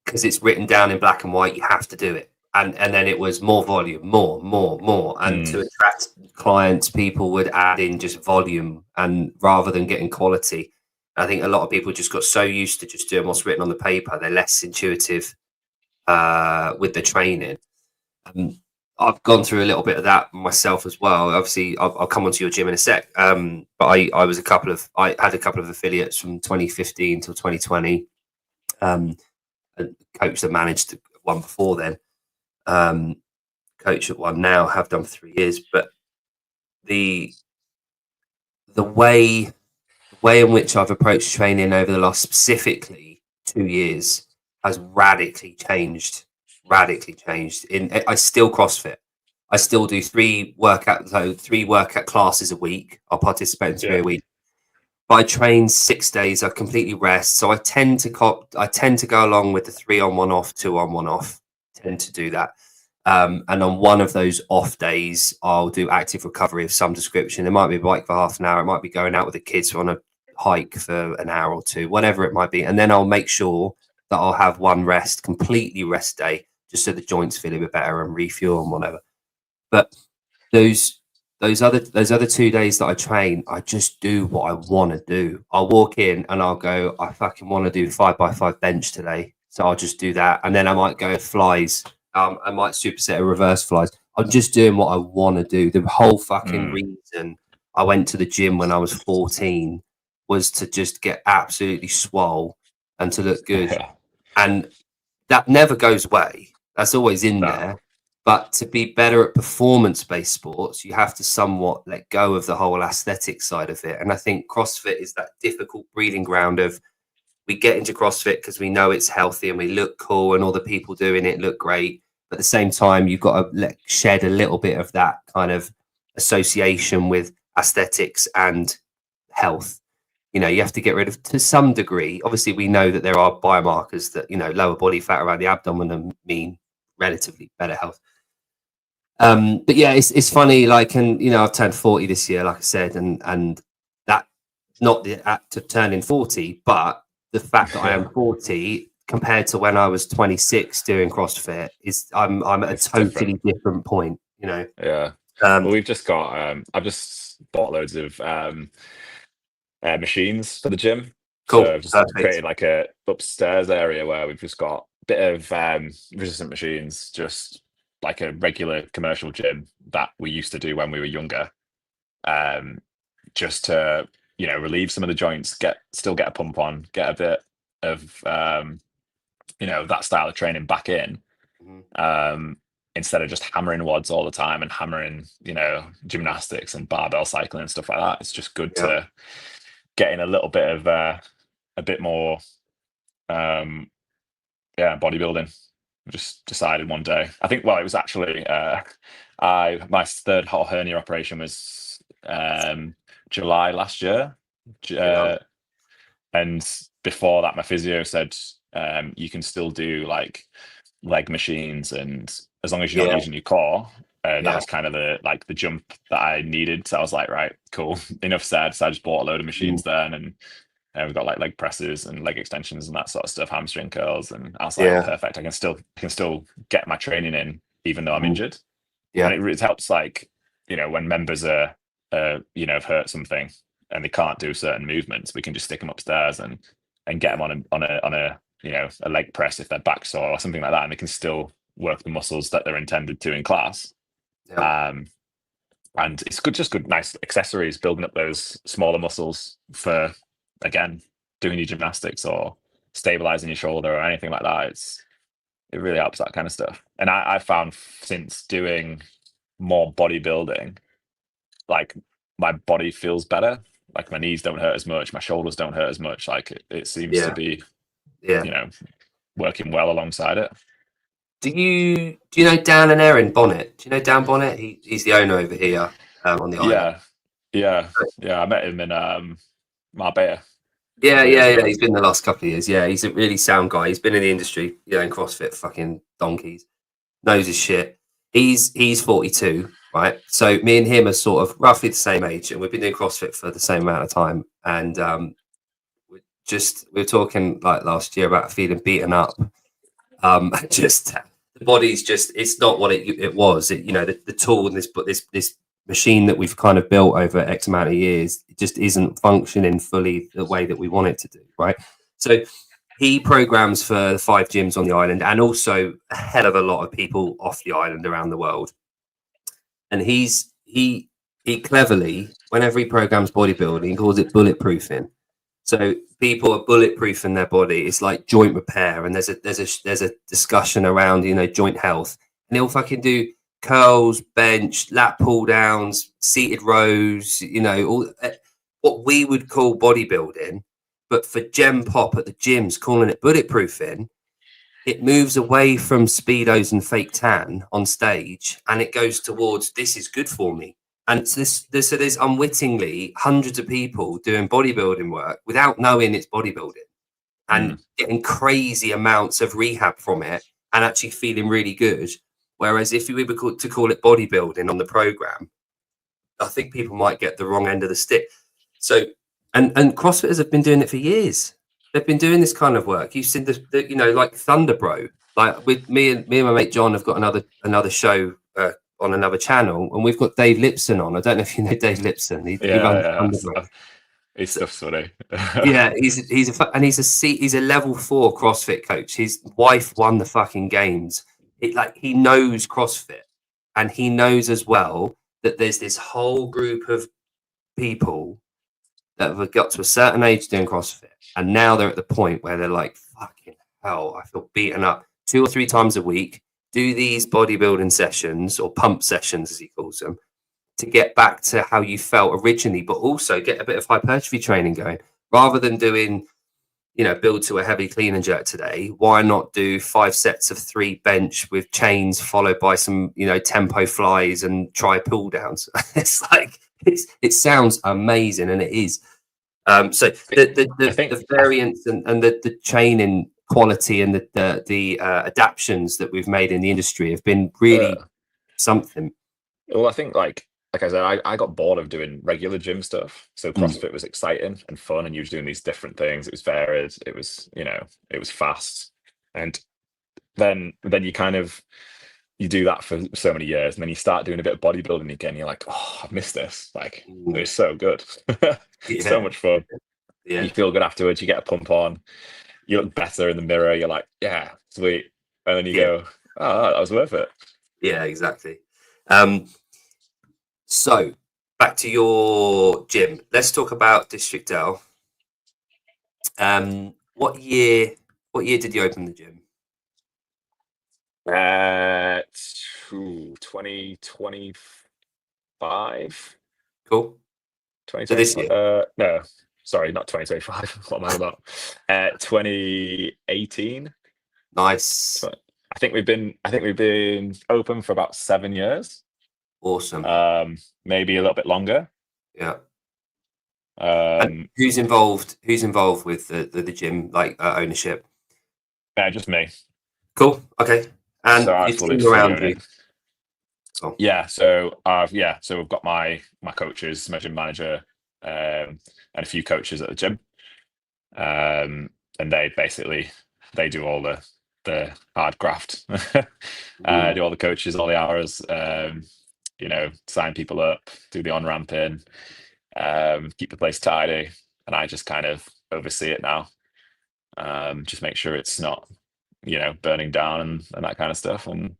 because it's written down in black and white. You have to do it, and then it was more volume, more, and to attract clients, people would add in just volume, and rather than getting quality. I think a lot of people just got so used to just doing what's written on the paper, they're less intuitive with the training. I've gone through a little bit of that myself as well. Obviously, I'll come onto your gym in a sec. But I had a couple of affiliates from 2015 till 2020. A coach that managed one before then. Coach at one now, have done for 3 years. But the way in which I've approached training over the last specifically 2 years has radically changed. I still CrossFit. I still do three workout classes a week. I'll participate in three a week. But I train 6 days. I completely rest. So I tend to go along with the 3 on 1 off, 2 on 1 off. Tend to do that. And on one of those off days, I'll do active recovery of some description. It might be a bike for half an hour. It might be going out with the kids on a hike for an hour or two, whatever it might be. And then I'll make sure that I'll have one completely rest day, just so the joints feel a bit better and refuel and whatever. But those other 2 days that I train, I just do what I want to do. I'll walk in and I'll go, I fucking want to do 5x5 bench today. So I'll just do that. And then I might go flies. I might superset a reverse flies. I'm just doing what I want to do. The whole fucking reason I went to the gym when I was 14 was to just get absolutely swole and to look good. And that never goes away. That's always in there. But to be better at performance-based sports, you have to somewhat let go of the whole aesthetic side of it. And I think CrossFit is that difficult breeding ground of, we get into CrossFit because we know it's healthy and we look cool and all the people doing it look great. But at the same time, you've got to shed a little bit of that kind of association with aesthetics and health. You know, you have to get rid of, to some degree. Obviously, we know that there are biomarkers that, you know, lower body fat around the abdomen mean relatively better health. But yeah, it's funny, like, and you know, I've turned 40 this year, like I said, and that, not the act of turning 40, but the fact that I am 40 compared to when I was 26 doing CrossFit is I'm at a totally different point, you know. Well, we've just got I've just bought loads of machines for the gym. Cool. So I've just created like a upstairs area where we've just got a bit of resistant machines, just like a regular commercial gym that we used to do when we were younger, just to, you know, relieve some of the joints, still get a pump on, get a bit of you know, that style of training back in, instead of just hammering wads all the time and hammering, you know, gymnastics and barbell cycling and stuff like that. It's just good to get in a little bit of a bit more bodybuilding. Just decided one day. I think, well, it was actually my third whole hernia operation was July last year. And before that, my physio said you can still do like leg machines, and as long as you're not using your core. That was kind of the jump that I needed. So I was like, right, cool, enough said. So I just bought a load of machines then, and we've got like leg presses and leg extensions and that sort of stuff, hamstring curls, and I was like, perfect. I can still get my training in even though I'm injured. And it helps, like, you know, when members are you know, have hurt something and they can't do certain movements, we can just stick them upstairs and get them on a you know, a leg press if their back's sore or something like that, and they can still work the muscles that they're intended to in class. And it's good, nice accessories, building up those smaller muscles for, again, doing your gymnastics or stabilizing your shoulder or anything like that. It really helps, that kind of stuff. And I found since doing more bodybuilding, like my body feels better. Like my knees don't hurt as much, my shoulders don't hurt as much. Like it seems to Yeah, be, yeah. you know, working well alongside it. Do you know Dan and Erin Bonnet? Do you know Dan Bonnet? He's the owner over here on the island. Yeah, yeah, yeah. I met him in Marbella a Yeah, couple of years yeah, yeah. ago. He's been the last couple of years. Yeah, he's a really sound guy. He's been in the industry, in CrossFit, fucking donkeys. Knows his shit. He's 42, right? So me and him are sort of roughly the same age, and we've been doing CrossFit for the same amount of time. And we were talking like last year about feeling beaten up. Just the body's just it's not what it was. The tool and this machine that we've kind of built over X amount of years, it just isn't functioning fully the way that we want it to do, right? So he programs for the 5 gyms on the island and also a hell of a lot of people off the island around the world. And he cleverly, whenever he programs bodybuilding, he calls it bulletproofing. So people are bulletproof in their body. It's like joint repair, and there's a discussion around joint health, and he'll fucking do curls, bench, lat pull downs, seated rows. All what we would call bodybuilding, but for Gem Pop at the gyms, calling it bulletproofing. It moves away from speedos and fake tan on stage, and it goes towards this is good for me. And so there's unwittingly hundreds of people doing bodybuilding work without knowing it's bodybuilding and getting crazy amounts of rehab from it and actually feeling really good. Whereas if you were to call it bodybuilding on the program, I think people might get the wrong end of the stick. So, and CrossFitters have been doing it for years. They've been doing this kind of work. You've seen like Thunder Bro. Like with me and my mate John have got another show on another channel, and we've got Dave Lipson on. I don't know if you know Dave Lipson. He runs Thunder Bro. His stuff's funny. Yeah, he's a level 4 CrossFit coach. His wife won the fucking games. He knows CrossFit, and he knows as well that there's this whole group of people that have got to a certain age doing CrossFit, and now they're at the point where they're like, fucking hell, I feel beaten up 2 or 3 times a week, do these bodybuilding sessions or pump sessions, as he calls them, to get back to how you felt originally, but also get a bit of hypertrophy training going. Rather than doing, build to a heavy clean and jerk today, why not do 5 sets of 3 bench with chains followed by some, tempo flies and try pull downs? It's like, it sounds amazing, and it is. So the variance and the training quality and the adaptions that we've made in the industry have been really something. Well, I think like I said, I got bored of doing regular gym stuff. So CrossFit was exciting and fun, and you were doing these different things. It was varied. It was, it was fast. And then you kind of you do that for so many years, and then you start doing a bit of bodybuilding again. You're like, oh, I've missed this. Like, it was so good. So much fun. Yeah. You feel good afterwards. You get a pump on. You look better in the mirror. You're like, yeah, sweet. And then you go, oh, that was worth it. Yeah, exactly. So back to your gym. Let's talk about District L. What year did you open the gym? 2025. Cool. 2020, So this year? No, sorry, not 2025. What am I about? 2018. Nice. I think we've been open for about 7 years. Awesome. Maybe a little bit longer. Yeah. And who's involved with the gym, like ownership? Just me. Cool. Okay. And so your team around you. Cool. Yeah. So we've got my coaches, my gym manager, and a few coaches at the gym. And they do all the hard graft. Do all the coaches, all the hours. Sign people up, do the on-ramp in, keep the place tidy, and I just kind of oversee it now. Just make sure it's not, burning down and that kind of stuff, and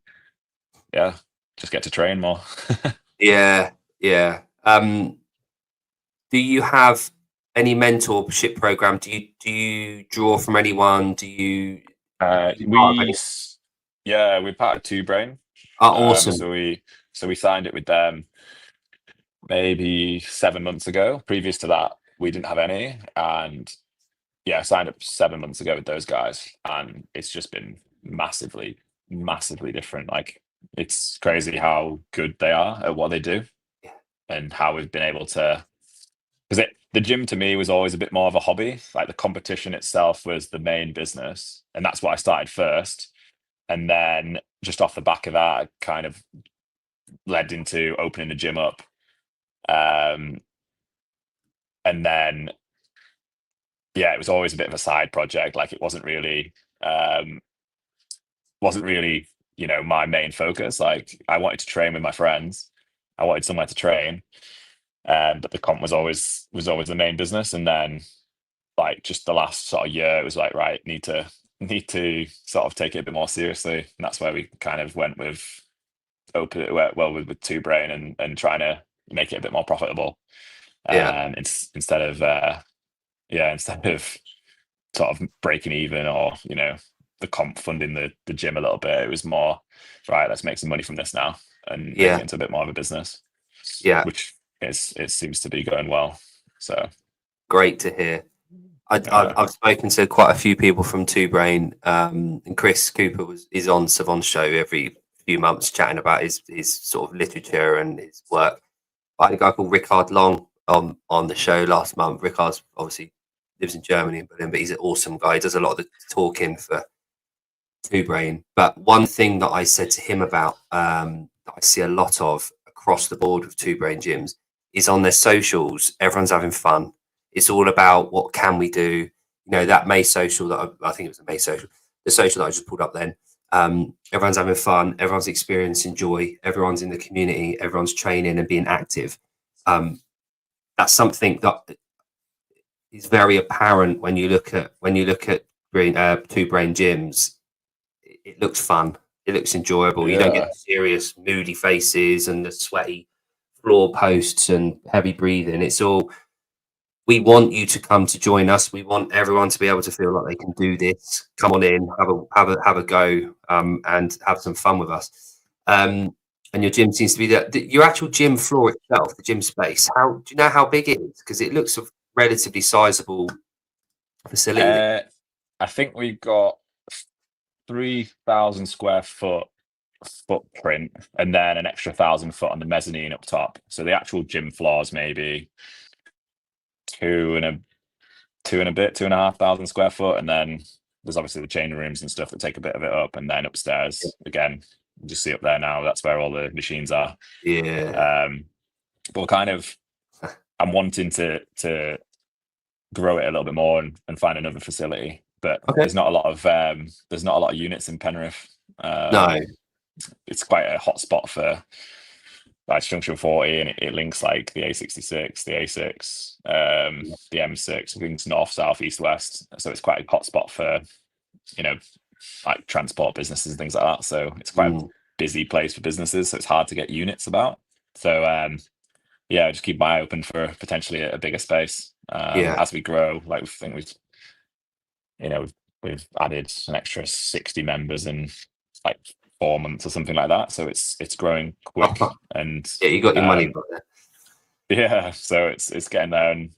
just get to train more. Yeah. Do you have any mentorship program? Do you draw from anyone? Do you? Yeah, we're part of Two Brain. Oh, awesome. So we signed it with them maybe 7 months ago. Previous to that, we didn't have any, and yeah, I signed up 7 months ago with those guys, and it's just been massively different. Like, it's crazy how good they are at what they do, Yeah. and how we've been able to. Because the gym to me was always a bit more of a hobby. Like, the competition itself was the main business, and that's what I started first. And then just off the back of that, I kind of led into opening the gym up. Um, and then, yeah, it was always a bit of a side project. Like, it um, wasn't really, my main focus. Like, I wanted to train with my friends. I wanted somewhere to train. But the comp was always the main business. And then, like, just the last sort of year, it was like, right, need to sort of take it a bit more seriously. And that's where we kind of went with with Two Brain, and trying to make it a bit more profitable. Yeah. Instead of instead of sort of breaking even, or the comp funding the gym a little bit, it was more, right, let's make some money from this now and make Yeah. it into a bit more of a business, Yeah. which it seems to be going well. So Great to hear. uh, I've spoken to quite a few people from Two Brain, and Chris Cooper is on Savon's show every few months chatting about his sort of literature and his work. I had a guy called Rickard Long on the show last month. Rickard's obviously lives in Germany in Berlin, but he's an awesome guy. He does a lot of the talking for Two Brain. But one thing that I said to him about, that I see a lot of across the board with Two Brain gyms, is on their socials. Everyone's having fun. It's all about what can we do. That May social that I think it was a May social, the social that I just pulled up then. Everyone's having fun. Everyone's experiencing joy. Everyone's in the community. Everyone's training and being active. That's something that is very apparent when you look at Two Brain gyms. It looks fun. It looks enjoyable. You don't get yeah, the serious, moody faces and the sweaty floor posts and heavy breathing. It's all, we want you to come to join us. We want everyone to be able to feel like they can do this. Come on in, have a go, and have some fun with us. And your gym seems to be your actual gym floor itself, the gym space. How do you know how big it is? Because it looks a relatively sizable facility. I think we've got 3,000 square foot footprint, and then an extra 1,000 foot on the mezzanine up top. So the actual gym floor is maybe two and a 2,500 square foot, and then there's obviously the changing rooms and stuff that take a bit of it up, and then upstairs again, you just see up there now, that's where all the machines are. Yeah. But kind of, I'm wanting to grow it a little bit more, and find another facility, but Okay. there's not a lot of units in Penrith. No. It's quite a hot spot for, like, Junction 40, and it links like the A66, the A6, the M6, links north, south, east, west. So it's quite a hot spot for, like, transport businesses and things like that. So it's quite a busy place for businesses. So it's hard to get units about. So yeah, just keep my eye open for potentially a bigger space. Yeah. As we grow, like, we think we've added an extra 60 members in like 4 months or something like that. So it's growing quick, and Yeah, you got your money back there. yeah, so it's getting there. And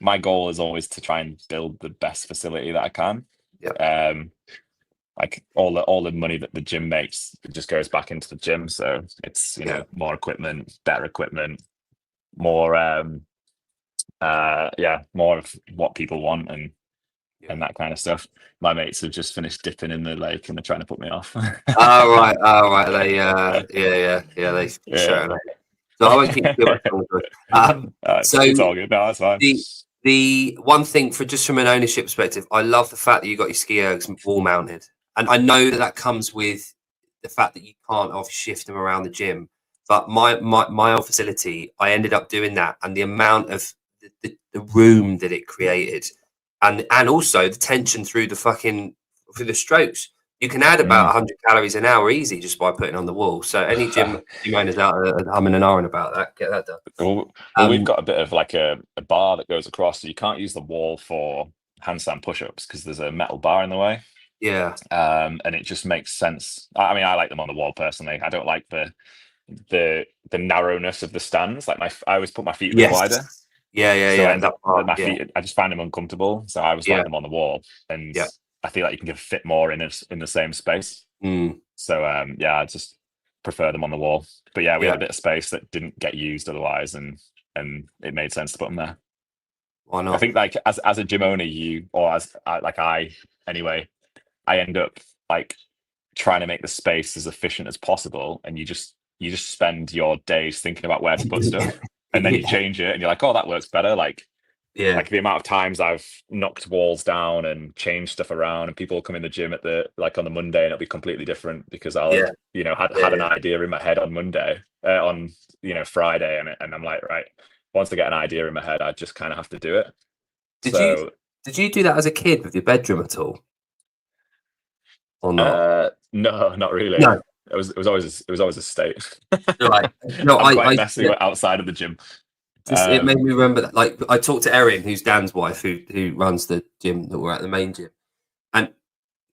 my goal is always to try and build the best facility that I can. Yeah. Like, all the money that the gym makes, it just goes back into the gym. So it's, Yeah. more equipment, better equipment, more more of what people want, and that kind of stuff. My mates have just finished dipping in the lake, and they're trying to put me off. Oh right, oh right. They yeah. They Yeah. sure. So I won't keep you too much longer. So It's all good. No, that's fine. the one thing, from an ownership perspective, I love the fact that you got your ski ergs wall mounted, and I know that comes with the fact that you can't off shift them around the gym. But my old facility, I ended up doing that, and the amount of the room that it created, and also the tension through the strokes. You can add about 100 calories an hour easy just by putting on the wall. So any gym owners out there humming and ahhing about that, get that done. Well, we've got a bit of like a bar that goes across, so you can't use the wall for handstand push-ups because there's a metal bar in the way. Yeah. And it just makes sense. I mean, I like them on the wall personally. I don't like the narrowness of the stands. Like I always put my feet a bit wider, Yes. Yeah. Yeah. so I Yeah. end That up that part. my Yeah. feet. I just find them uncomfortable. So I always like Yeah. them on the wall, and Yeah. I feel like you can fit more in the same space. Mm, So yeah, I just prefer them on the wall. But yeah, we had yeah. a bit of space that didn't get used otherwise, and it made sense to put them there. Why I not? think like as a gym owner, you or as like I anyway, I end up like trying to make the space as efficient as possible, and you just spend your days thinking about where to put stuff, and then you Yeah. change it, and you're like, oh, that works better. Yeah. Like the amount of times I've knocked walls down and changed stuff around, and people will come in the gym at the like on the Monday, and it'll be completely different because I'll have Yeah. had an Yeah. idea in my head on Monday, on Friday, and I'm like, right, once I get an idea in my head, I just kind of have to do it. Did you So did you do that as a kid with your bedroom at all, or not? no, not really. No. It was always a state. Right. No. I'm quite I messy outside of the gym. just it made Um, me remember that. Like I talked to Erin, who's Dan's wife, who runs the gym that we're at, the main gym, and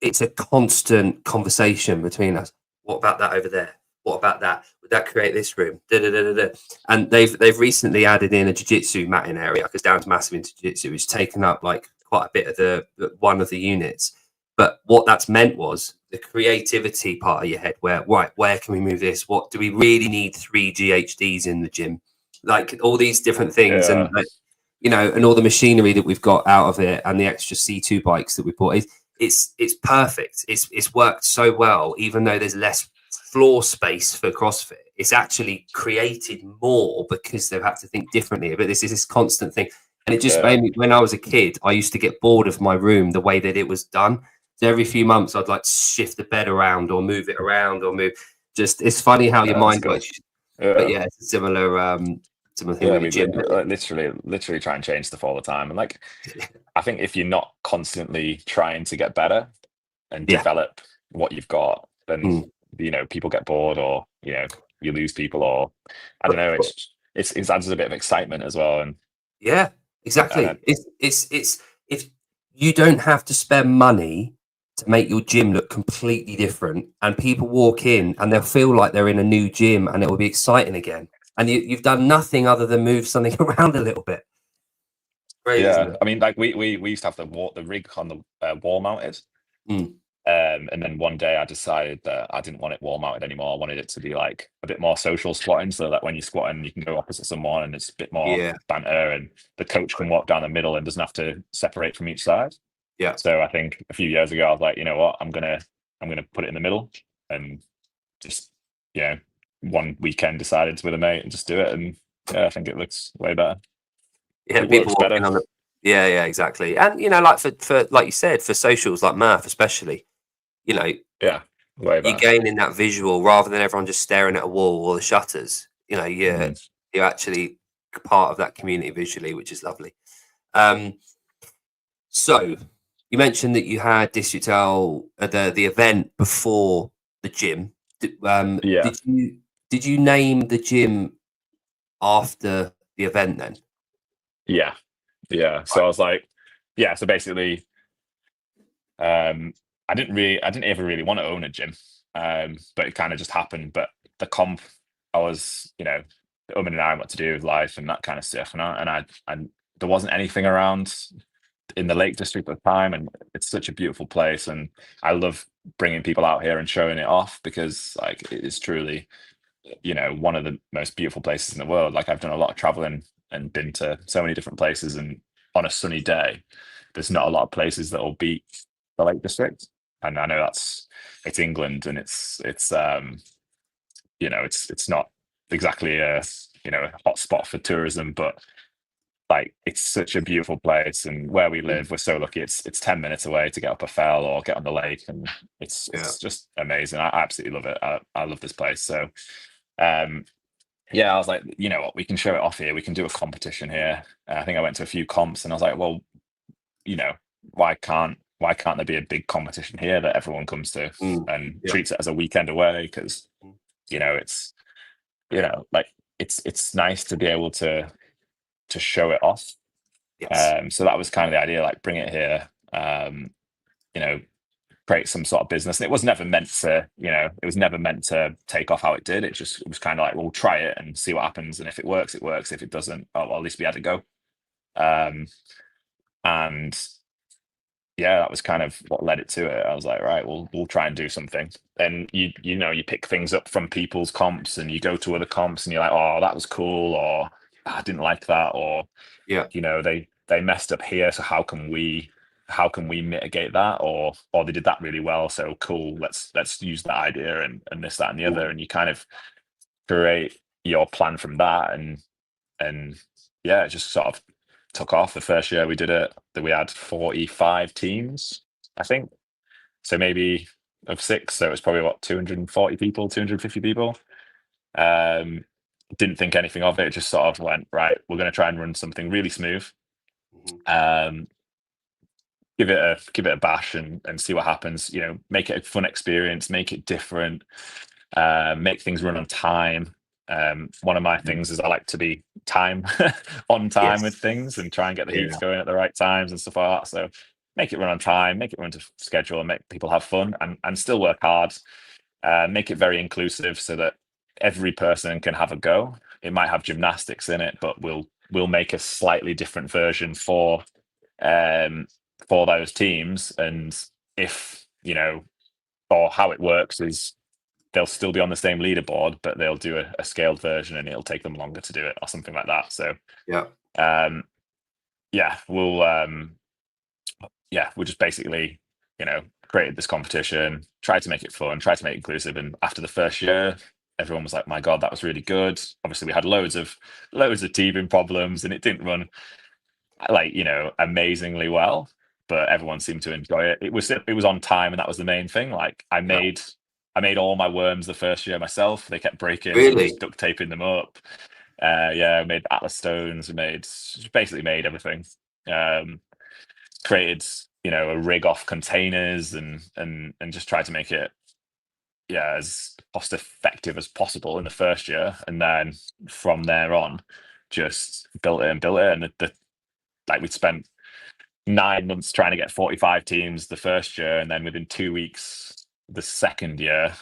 it's a constant conversation between us. What about that over there? What about that? Would that create this room? Da, da, da, da, da. And they've recently added in a jiu-jitsu matting area because Dan's massive into jiu-jitsu. It's taken up like quite a bit of the one of the units. But what that's meant was the creativity part of your head where, right, where can we move this? What do we really need 3 GHDs in the gym? Like all these different things. And yeah, like, and all the machinery that we've got out of it and the extra C2 bikes that we bought. It's perfect. It's worked so well, even though there's less floor space for CrossFit. It's actually created more because they've had to think differently. But this is this constant thing, and it just yeah, made me. When I was a kid, I used to get bored of my room the way that it was done. So every few months, I'd like shift the bed around or move it around or move. Just it's funny how your that's mind good. works. But Yeah. yeah, it's a similar thing Yeah, with your we gym. literally try and change stuff all the time. And like, I think if you're not constantly trying to get better and Yeah. develop what you've got, then Mm. people get bored, or you lose people, or I don't But, know. but It adds a bit of excitement as well. Yeah, And exactly. It's if you don't have to spend money to make your gym look completely different, and people walk in and they'll feel like they're in a new gym, and it will be exciting again. And you've done nothing other than move something around a little bit. Great, isn't yeah, it? I mean, like we used to have the rig on the wall mounted. Mm, And then one day I decided that I didn't want it wall mounted anymore. I wanted it to be like a bit more social squatting, so that when you're squatting, you can go opposite someone and it's a bit more yeah, banter, and the coach can walk down the middle and doesn't have to separate from each side. yeah, So I think a few years ago I was like, you know what, I'm gonna put it in the middle, and just one weekend decided with a mate and just do it, and yeah, I think it looks way better. yeah. It People works better. walking on the yeah, exactly. And like for like you said, for socials like Murph, especially, you know, Yeah, way you're better. gaining that visual rather than everyone just staring at a wall or the shutters. Mhm. You're actually part of that community visually, which is lovely. Um, so you mentioned that you had District L the event before the gym. Yeah, Did you name the gym after the event then? yeah, yeah. So Right. I was like, yeah. So basically, Um, I didn't ever really want to own a gym, but it kind of just happened. But the comp, I was, umming and ahhing what to do with life and that kind of stuff, and there wasn't anything around in the Lake District at the time, and it's such a beautiful place, and I love bringing people out here and showing it off because like it is truly, one of the most beautiful places in the world. Like I've done a lot of traveling and been to so many different places, and on a sunny day, there's not a lot of places that will beat the Lake District. And I know it's England, and it's not exactly a hot spot for tourism, but like it's such a beautiful place, and where we Mm, live, we're so lucky. It's 10 minutes away to get up a fell or get on the lake, and it's yeah. it's just amazing. I absolutely love it. I love this place. So um yeah, I was like, you know what, we can show it off here. We can do a competition here. I think I went to a few comps, and I was like, well, you know, why can't there be a big competition here that everyone comes to Mm, and yeah. treats it as a weekend away? Because Mm, it's like it's nice to be able to show it off. yes. So that was kind of the idea, like bring it here. You know, create some sort of business. And it was never meant to, it was never meant to take off how it did. It was kind of like, we'll try it and see what happens. And if it works, it works. If it doesn't, oh, well, at least we had to go. And yeah, that was kind of what led it to it. I was like, right, we'll try and do something. And you pick things up from people's comps, and you go to other comps, and you're like, oh, that was cool, or I didn't like that, or Yeah. They messed up here, so how can we mitigate that, or they did that really well, so cool, let's use that idea and this, that, and the other, and you kind of create your plan from that, and yeah, it just sort of took off. The first year we did it, that we had 45 teams, I think, so maybe of 6, so it was probably what, 240 people, 250 people. Didn't think anything of it, just sort of went, right, we're going to try and run something really smooth. Give it a bash and see what happens. Make it a fun experience, make it different, make things run on time. One of my things is I like to be on time with things, and try and get the heats going at the right times and stuff like that. So make it run on time, make it run to schedule, and make people have fun, and still work hard. Make it very inclusive so that every person can have a go. It might have gymnastics in it, but we'll make a slightly different version for those teams. And if or how it works is they'll still be on the same leaderboard, but they'll do a scaled version, and it'll take them longer to do it, or something like that. So we'll just basically created this competition, tried to make it fun, tried to make it inclusive. And after the first year, everyone was like, my God, that was really good. Obviously we had loads of teething problems, and it didn't run amazingly well, but everyone seemed to enjoy it. It was on time, and that was the main thing. Like I made all my worms the first year myself. They kept breaking. Really? So I was duct taping them up. I made Atlas stones. Basically made everything. Created a rig off containers, and just tried to make it as cost effective as possible in the first year, and then from there on just built it. And we'd spent 9 months trying to get 45 teams the first year, and then within 2 weeks the second year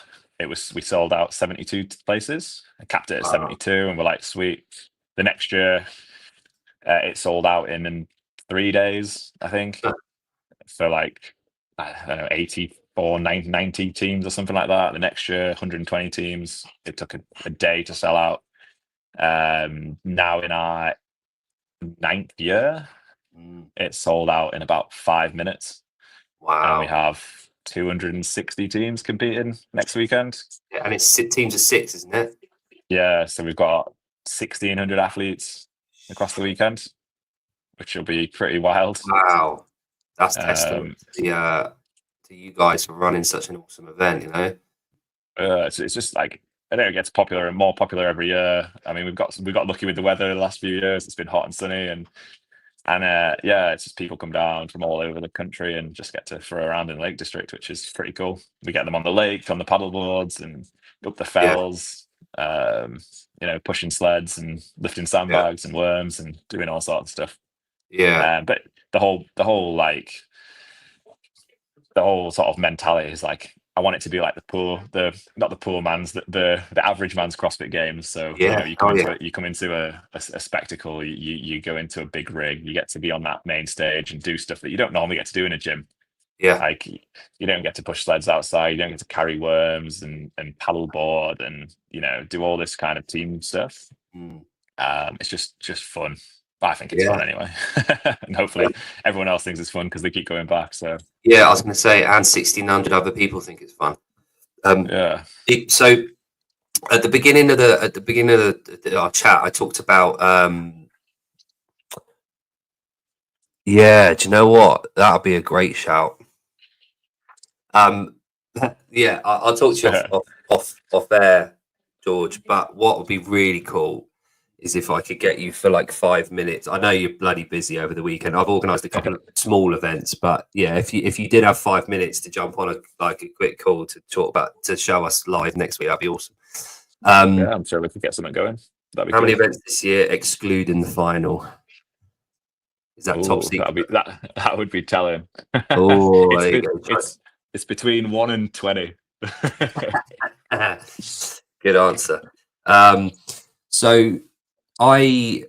we sold out 72 places. I capped it at 72, and we're like, sweet. The next year it sold out in 3 days, I think. So like, I don't know, 84, 90 teams or something like that. The next year, 120 teams. It took a day to sell out. Now in our 9th year, it sold out in about 5 minutes. Wow. And we have 260 teams competing next weekend. Yeah, and it's teams of 6, isn't it? Yeah, so we've got 1,600 athletes across the weekend, which will be pretty wild. Wow. That's testament to you guys for running such an awesome event, It's just like, I know it gets popular and more popular every year. I mean, we've got lucky with the weather the last few years. It's been hot and sunny, and it's just people come down from all over the country and just get to throw around in the Lake District, which is pretty cool. We get them on the lake, on the paddle boards, and up the fells, pushing sleds and lifting sandbags and worms and doing all sorts of stuff. But the whole sort of mentality is like, I want it to be like not the poor man's, the average man's CrossFit Games. So you come into a spectacle. You go into a big rig. You get to be on that main stage and do stuff that you don't normally get to do in a gym. Yeah, like you don't get to push sleds outside. You don't get to carry worms and paddleboard and do all this kind of team stuff. It's just fun. I think it's fun anyway, and hopefully everyone else thinks it's fun because they keep going back. So I was going to say, and 1,600 other people think it's fun. So at the beginning of our chat, I talked about do you know what? That'll be a great shout. I'll talk to you off air, George. But what would be really cool is if I could get you for like 5 minutes. I know you're bloody busy over the weekend. I've organised a couple of small events, but if you did have 5 minutes to jump on a quick call to show us live next week, that'd be awesome. I'm sure we could get something going. That'd be many events this year, excluding the final? Is that top secret? That would be telling. Oh, It's between 1 and 20. Good answer. So I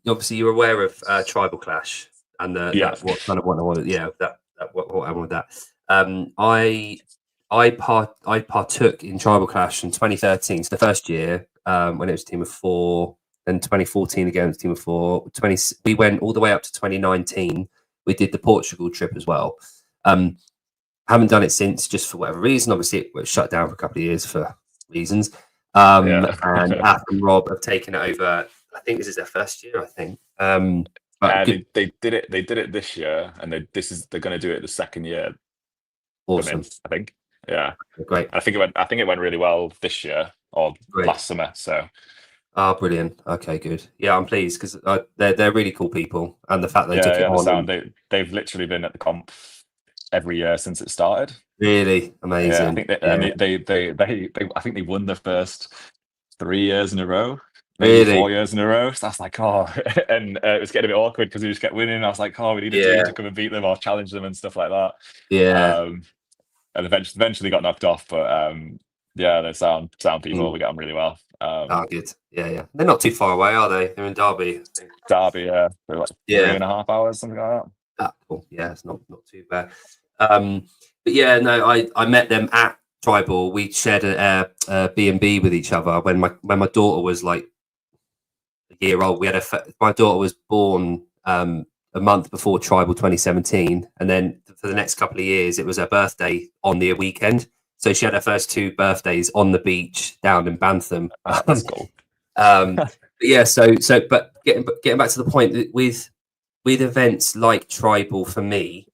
obviously you're aware of Tribal Clash and Yeah. that what kind of what I wanted. Yeah, that what I wanted that. I partook in Tribal Clash in 2013, so the first year when it was a team of 4, and 2014 again it was a team of 4. We went all the way up to 2019. We did the Portugal trip as well. Haven't done it since, just for whatever reason. Obviously, it was shut down for a couple of years for reasons. Yeah. And Ath and Rob have taken it over. I think this is their first year. I think. But good, They did it. They did it this year, and they're going to do it the second year. awesome, I think. Yeah. great, I think it went really well this year or great. last summer. So Ah, brilliant. Okay, good. Yeah, I'm pleased because they're really cool people, and the fact they took it the on. sound they've literally been at the comp every year since it started. Really amazing. Yeah, I think I think they won the first 3 years in a row, maybe Really, 4 years in a row. So that's like, oh, and it was getting a bit awkward because we just kept winning. I was like, oh, we need a team yeah, to come and beat them or challenge them and stuff like that. yeah. And eventually got knocked off, but yeah, they sound people. Mm. We get on really well. Ah, good. Yeah, yeah. They're not too far away, are they? They're in Derby. I think. Derby, they're like Yeah. 3.5 hours, something like that. Ah, cool. Yeah, it's not too bad. But yeah, no, I met them at Tribal. We shared a B&B with each other when my daughter was like a year old. My daughter was born a month before Tribal 2017, and then for the next couple of years, it was her birthday on the weekend. So she had her first 2 birthdays on the beach down in Bantham. That's cool. But yeah, but getting back to the point that with events like Tribal, for me,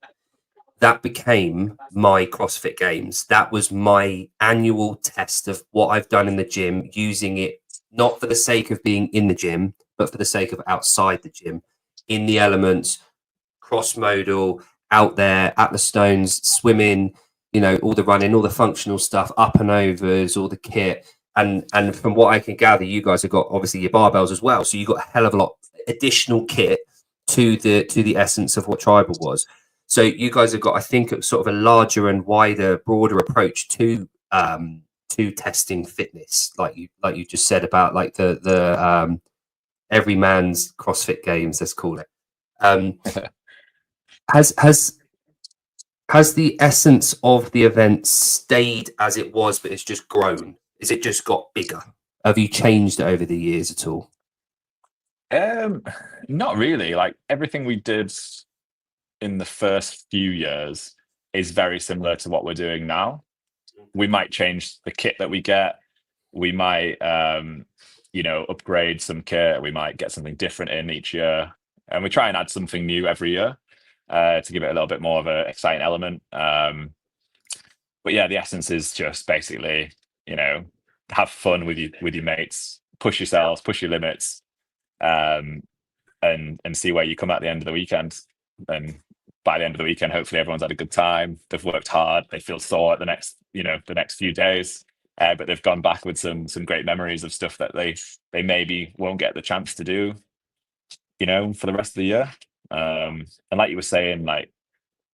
that became my CrossFit Games. That was my annual test of what I've done in the gym, using it not for the sake of being in the gym, but for the sake of outside the gym, in the elements, cross modal, out there at the stones, swimming, all the running, all the functional stuff, up and overs, all the kit. And from what I can gather, you guys have got obviously your barbells as well. So you got a hell of a lot additional kit to the essence of what Tribal was. So you guys have got, I think, sort of a larger and wider, broader approach to testing fitness, like you just said about like the every man's CrossFit Games, let's call it. Has the essence of the event stayed as it was, but it's just grown? Is it just got bigger? Have you changed it over the years at all? Not really. Like everything we did in the first few years is very similar to what we're doing now. We might change the kit that we get. We might, upgrade some kit. We might get something different in each year, and we try and add something new every year to give it a little bit more of an exciting element. But yeah, the essence is just basically, have fun with your mates, push yourselves, push your limits, and see where you come at the end of the weekend. And by the end of the weekend, hopefully everyone's had a good time. They've worked hard. They feel sore at the next few days, but they've gone back with some great memories of stuff that they maybe won't get the chance to do, for the rest of the year. And like you were saying, like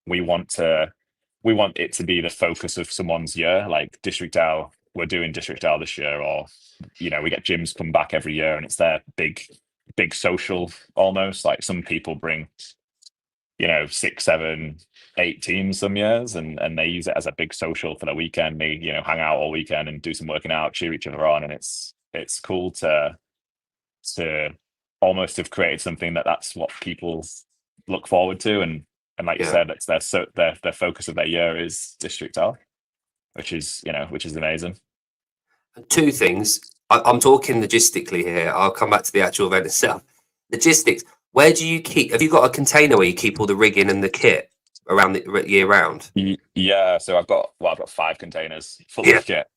we want it to be the focus of someone's year, like District L. We're doing District L this year, or we get gyms come back every year, and it's their big social almost. Like some people bring 6, 7, 8 teams some years, and they use it as a big social for the weekend. They hang out all weekend and do some working out, cheer each other on, and it's cool to almost have created something that's what people look forward to. And like you said, it's their focus of their year is District L, which is amazing. 2 things. I'm talking logistically here. I'll come back to the actual event itself. Logistics. Where do you keep? Have you got a container where you keep all the rigging and the kit around the year round? Yeah. So I've got 5 containers full of kit.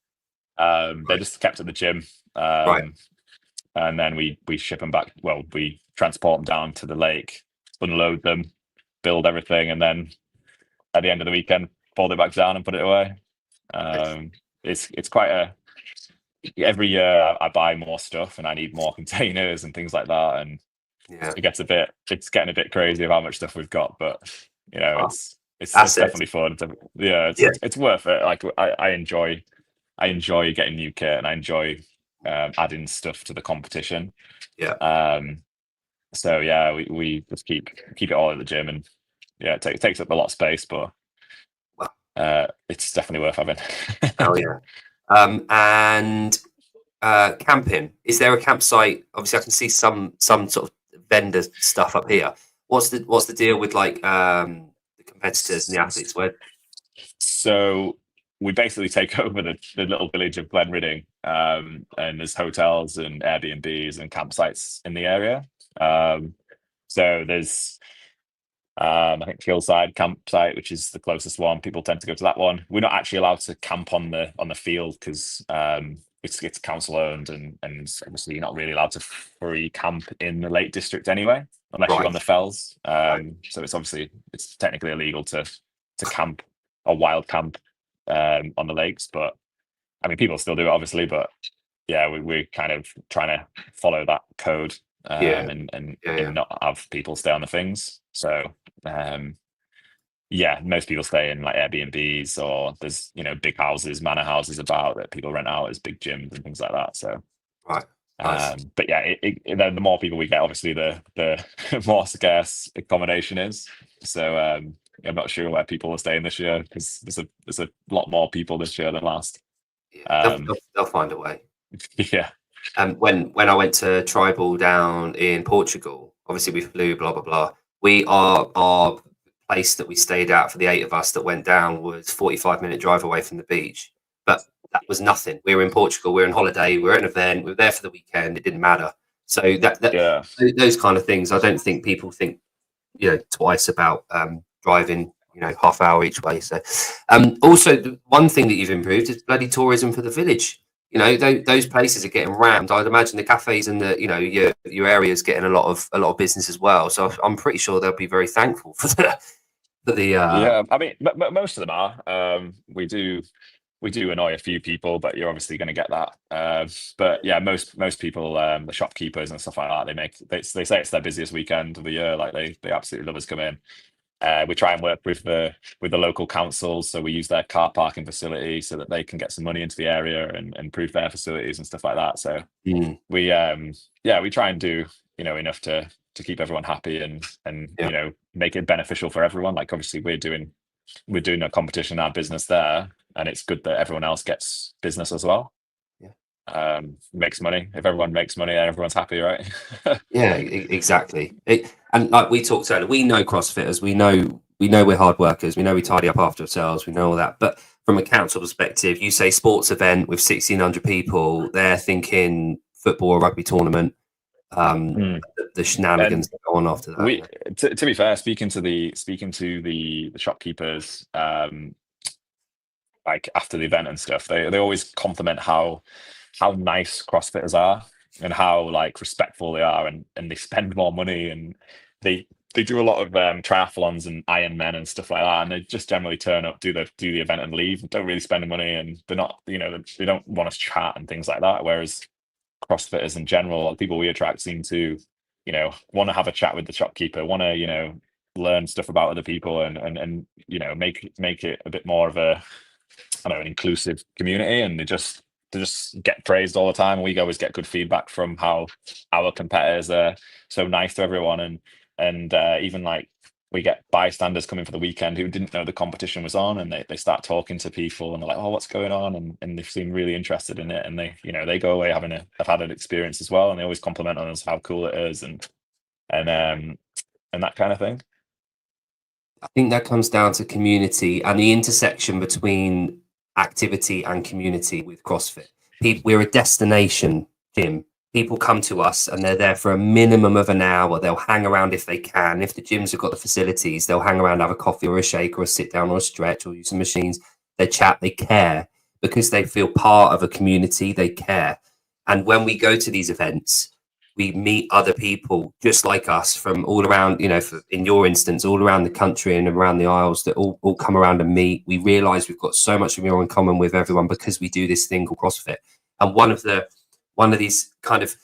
They're just kept at the gym. Right. And then we ship them back. Well, we transport them down to the lake, unload them, build everything, and then at the end of the weekend, fold it back down and put it away. It's quite every year I buy more stuff and I need more containers and things like that. And it's getting a bit crazy of how much stuff we've got, but it's assets. definitely fun. Yeah, Yeah, it's worth it. Like I enjoy getting new kit, and I enjoy adding stuff to the competition. yeah. So yeah, we just keep it all at the gym, and yeah, it takes up a lot of space, but Well, it's definitely worth having. oh yeah. And camping. Is there a campsite? Obviously, I can see some sort of vendor stuff up here. What's the deal with like the competitors and the athletes? Where So we basically take over the little village of Glenridding, and there's hotels and Airbnbs and campsites in the area. So there's I think Hillside campsite, which is the closest one. People tend to go to that one. We're not actually allowed to camp on the field because it's council owned, and obviously you're not really allowed to free camp in the Lake District anyway, unless you're on right? the fells. Right. So it's technically illegal to camp or wild camp on the lakes, but I mean people still do it obviously, but yeah, we're kind of trying to follow that code, Yeah, and yeah. not have people stay on the things. So um, yeah, most people stay in like Airbnbs, or there's big houses, manor houses about that people rent out as big gyms and things like that. So Right. Nice. but yeah, then the more people we get, obviously the more scarce accommodation is. So I'm not sure where people are staying this year because there's a lot more people this year than last. Yeah, Um, they'll find a way. yeah, When I went to Tribal down in Portugal, obviously we flew, blah blah blah. We are our place that we stayed at for the 8 of us that went down was 45-minute drive away from the beach. But that was nothing. We were in Portugal, we were on holiday, we were at an event, we were there for the weekend, it didn't matter. So yeah, those kind of things, I don't think people think twice about driving half hour each way. So also the one thing that you've improved is bloody tourism for the village. Those places are getting rammed. I'd imagine the cafes and the your area is getting a lot of business as well. So I'm pretty sure they'll be very thankful for the yeah. I mean, most of them are. We do annoy a few people, but you're obviously going to get that. But yeah, most people, the shopkeepers and stuff like that, they say it's their busiest weekend of the year. Like they absolutely love us come in. We try and work with the local councils, so we use their car parking facility so that they can get some money into the area and improve their facilities and stuff like that. So mm, we yeah, we try and do enough to keep everyone happy and yeah, make it beneficial for everyone. Like obviously we're doing a competition in our business there, and it's good that everyone else gets business as well. yeah. Makes money. If everyone makes money, everyone's happy, right? Yeah, exactly. And like we talked earlier, we know CrossFitters. We know we're hard workers. We know we tidy up after ourselves. We know all that. But from a council perspective, you say sports event with 1,600 people, they're thinking football or rugby tournament. Mm. The And shenanigans that go on after that. we, to be fair, speaking to the shopkeepers, like after the event and stuff, they always compliment how nice CrossFitters are and how like respectful they are, and they spend more money, and they do a lot of triathlons and Ironmen and stuff like that, and they just generally turn up, do the event and leave, don't really spend the money, and they're not, they don't want to chat and things like that. Whereas CrossFitters in general, the people we attract seem to, want to have a chat with the shopkeeper, want to, learn stuff about other people, and make it a bit more of a, I don't know, an inclusive community, and they just get praised all the time. We always get good feedback from how our competitors are so nice to everyone, and even like we get bystanders coming for the weekend who didn't know the competition was on, and they start talking to people, and they're like, oh, what's going on, and they seem really interested in it, and they go away have had an experience as well, and they always compliment on us how cool it is, and that kind of thing. I think that comes down to community and the intersection between activity and community with CrossFit. We're a destination gym. People come to us and they're there for a minimum of an hour. They'll hang around if they can. If the gyms have got the facilities, they'll hang around, have a coffee or a shake or a sit down or a stretch or use some machines. They chat, they care because they feel part of a community. They care. And when we go to these events, we meet other people just like us from all around, in your instance, all around the country and around the Isles that all come around and meet. We realize we've got so much more in common with everyone because we do this thing called CrossFit. And one of these kind of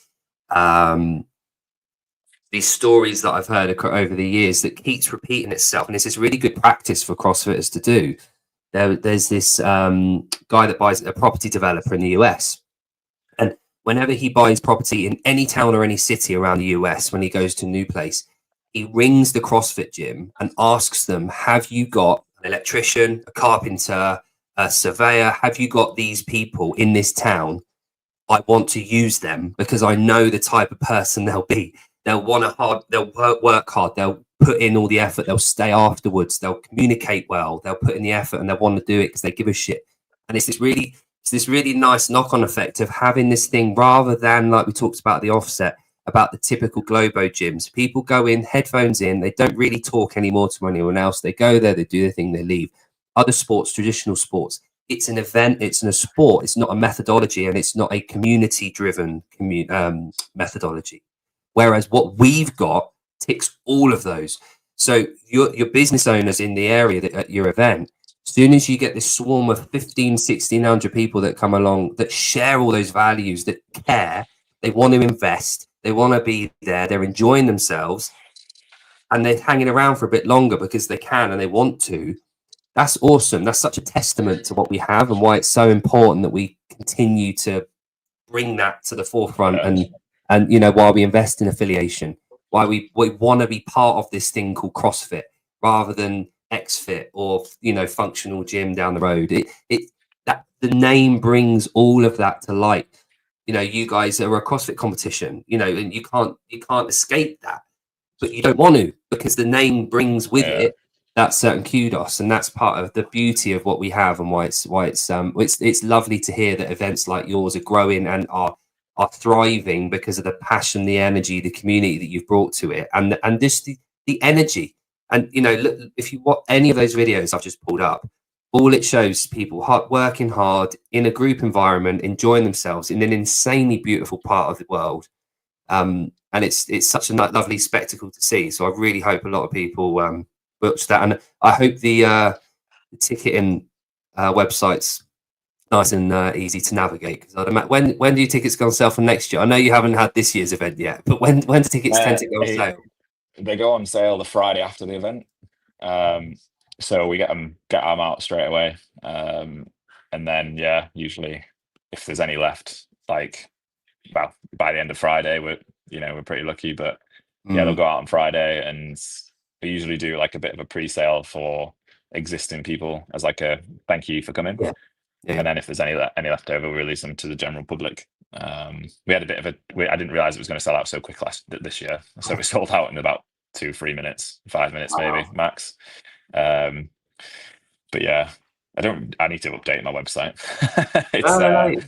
these stories that I've heard over the years that keeps repeating itself, and it's this really good practice for CrossFitters to do. There's this guy that buys a property developer in the US, and whenever he buys property in any town or any city around the US, when he goes to a new place, he rings the CrossFit gym and asks them, have you got an electrician, a carpenter, a surveyor? Have you got these people in this town? I want to use them because I know the type of person they'll be. They'll work hard, they'll put in all the effort, they'll stay afterwards, they'll communicate well, they'll put in the effort, and they'll want to do it because they give a shit. And it's this really nice knock-on effect of having this thing, rather than, like we talked about at the offset, about the typical Globo gyms. People go in, headphones in, they don't really talk anymore to anyone else. They go there, they do their thing, they leave. Other sports, traditional sports, it's an event, it's a sport, it's not a methodology, and it's not a community-driven methodology. Whereas what we've got ticks all of those. So your business owners in the area that at your event, as soon as you get this swarm of 15, 1,600 people that come along, that share all those values, that care, they want to invest, they want to be there, they're enjoying themselves, and they're hanging around for a bit longer because they can and they want to. That's awesome. That's such a testament to what we have and why it's so important that we continue to bring that to the forefront. And you know, why we invest in affiliation, why we want to be part of this thing called CrossFit rather than XFit or, you know, functional gym down the road. That the name brings all of that to light. You know, you guys are a CrossFit competition, you know, and you can't escape that, but you don't want to, because the name brings with it that certain kudos, and that's part of the beauty of what we have, and why it's lovely to hear that events like yours are growing and are thriving because of the passion, the energy, the community that you've brought to it, and just the energy. And you know, look, if you watch any of those videos I've just pulled up, all it shows people working hard in a group environment, enjoying themselves in an insanely beautiful part of the world. And it's such a lovely spectacle to see. So I really hope a lot of people watch that, and I hope the ticketing website's nice and easy to navigate. Because I'd imagine, when do your tickets go on sale for next year? I know you haven't had this year's event yet, but when do tickets tend to go on sale? They go on sale the Friday after the event, so we get them out straight away, and then usually if there's any left, like, well, by the end of Friday, we're pretty lucky, but they'll go out on Friday, and we usually do like a bit of a pre-sale for existing people as like a thank you for coming. And then if there's any left over, we release them to the general public. We had a bit of I didn't realize it was going to sell out so quick this year, so we sold out in about 2-3 minutes, 5 minutes maybe max. But yeah, I need to update my website.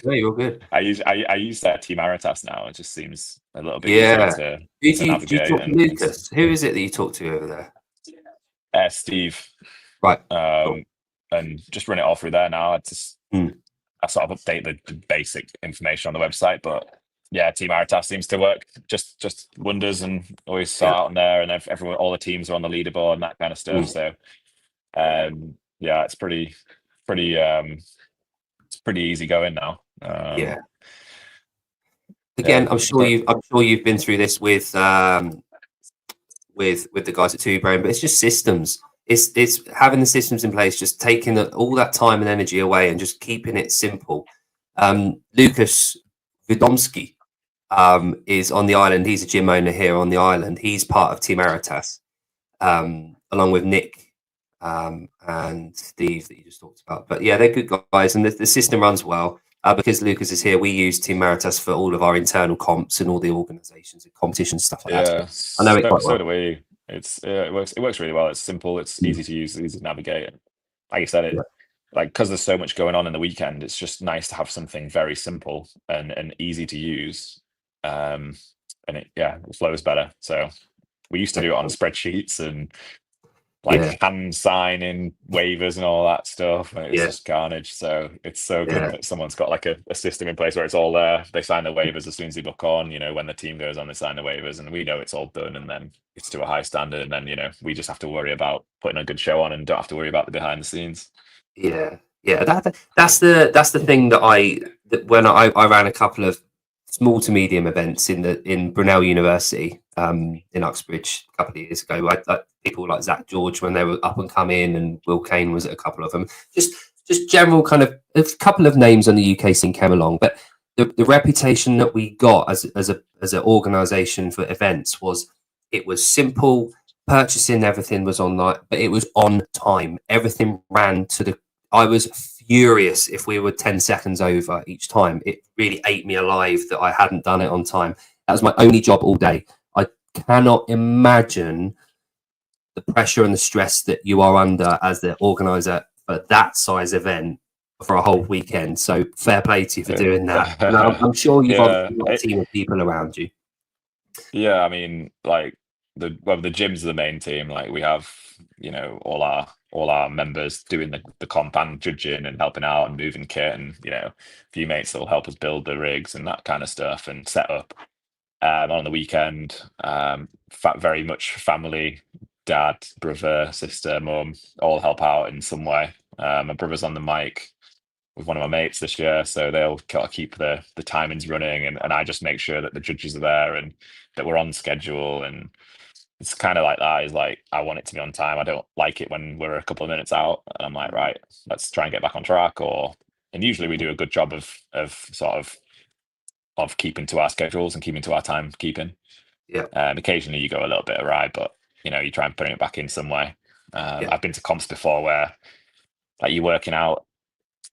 No, you're good. I use Team Aritas now. It just seems a little bit easier to navigate. Do you talk to Lucas? Who is it that you talk to over there? Steve. Right. Cool. And just run it all through there now. I sort of update the basic information on the website, but yeah, Team Aritas seems to work just wonders, and always start out on there, and everyone, all the teams are on the leaderboard and that kind of stuff. So it's pretty easy going now. Again, I'm sure you've been through this with the guys at Two Brain, but it's just systems. It's having the systems in place, just taking all that time and energy away and just keeping it simple. Lucas Widomski is on the island. He's a gym owner here on the island. He's part of Team Aritas, along with Nick and Steve that you just talked about. But yeah, they're good guys, and the system runs well. Because Lucas is here, we use Team Aritas for all of our internal comps and all the organizations and competitions, stuff like that. I know it quite well. So do we. It works really well. It's simple, it's easy to use, easy to navigate. Like you said, like, because there's so much going on in the weekend, it's just nice to have something very simple and easy to use. And it flows better. So we used to do it on spreadsheets and hand signing waivers and all that stuff, and it's just carnage. So it's so good that someone's got like a system in place where it's all there. They sign the waivers as soon as they book on. You know, when the team goes on, they sign the waivers, and we know it's all done, and then it's to a high standard, and then we just have to worry about putting a good show on and don't have to worry about the behind the scenes. That's the thing that when I ran a couple of small to medium events in Brunel University, in Uxbridge a couple of years ago. People like Zach George when they were up and coming, and Will Kane was at a couple of them. Just general kind of a couple of names on the UK scene came along, but the reputation that we got as an organisation for events was it was simple. Purchasing everything was online, but it was on time. Everything ran to the. I was furious if we were 10 seconds over each time. It really ate me alive that I hadn't done it on time. That was my only job all day. I cannot imagine the pressure and the stress that you are under as the organizer for that size event for a whole weekend. So fair play to you for doing that. And I'm sure you've obviously got a team of people around you. Yeah, I mean, like the gyms are the main team. Like we have, all our members doing the comp and judging and helping out and moving kit, and a few mates that will help us build the rigs and that kind of stuff and set up. On the weekend, very much family, dad, brother, sister, mum, all help out in some way. My brother's on the mic with one of my mates this year, so they'll keep the timings running, and I just make sure that the judges are there and that we're on schedule. And it's kind of like that, is like I want it to be on time. I don't like it when we're a couple of minutes out and I'm like, right, let's try and get back on track. And usually we do a good job of keeping to our schedules and keeping to our timekeeping. Yeah. Occasionally you go a little bit awry, but you try and put it back in some way. I've been to comps before where like you're working out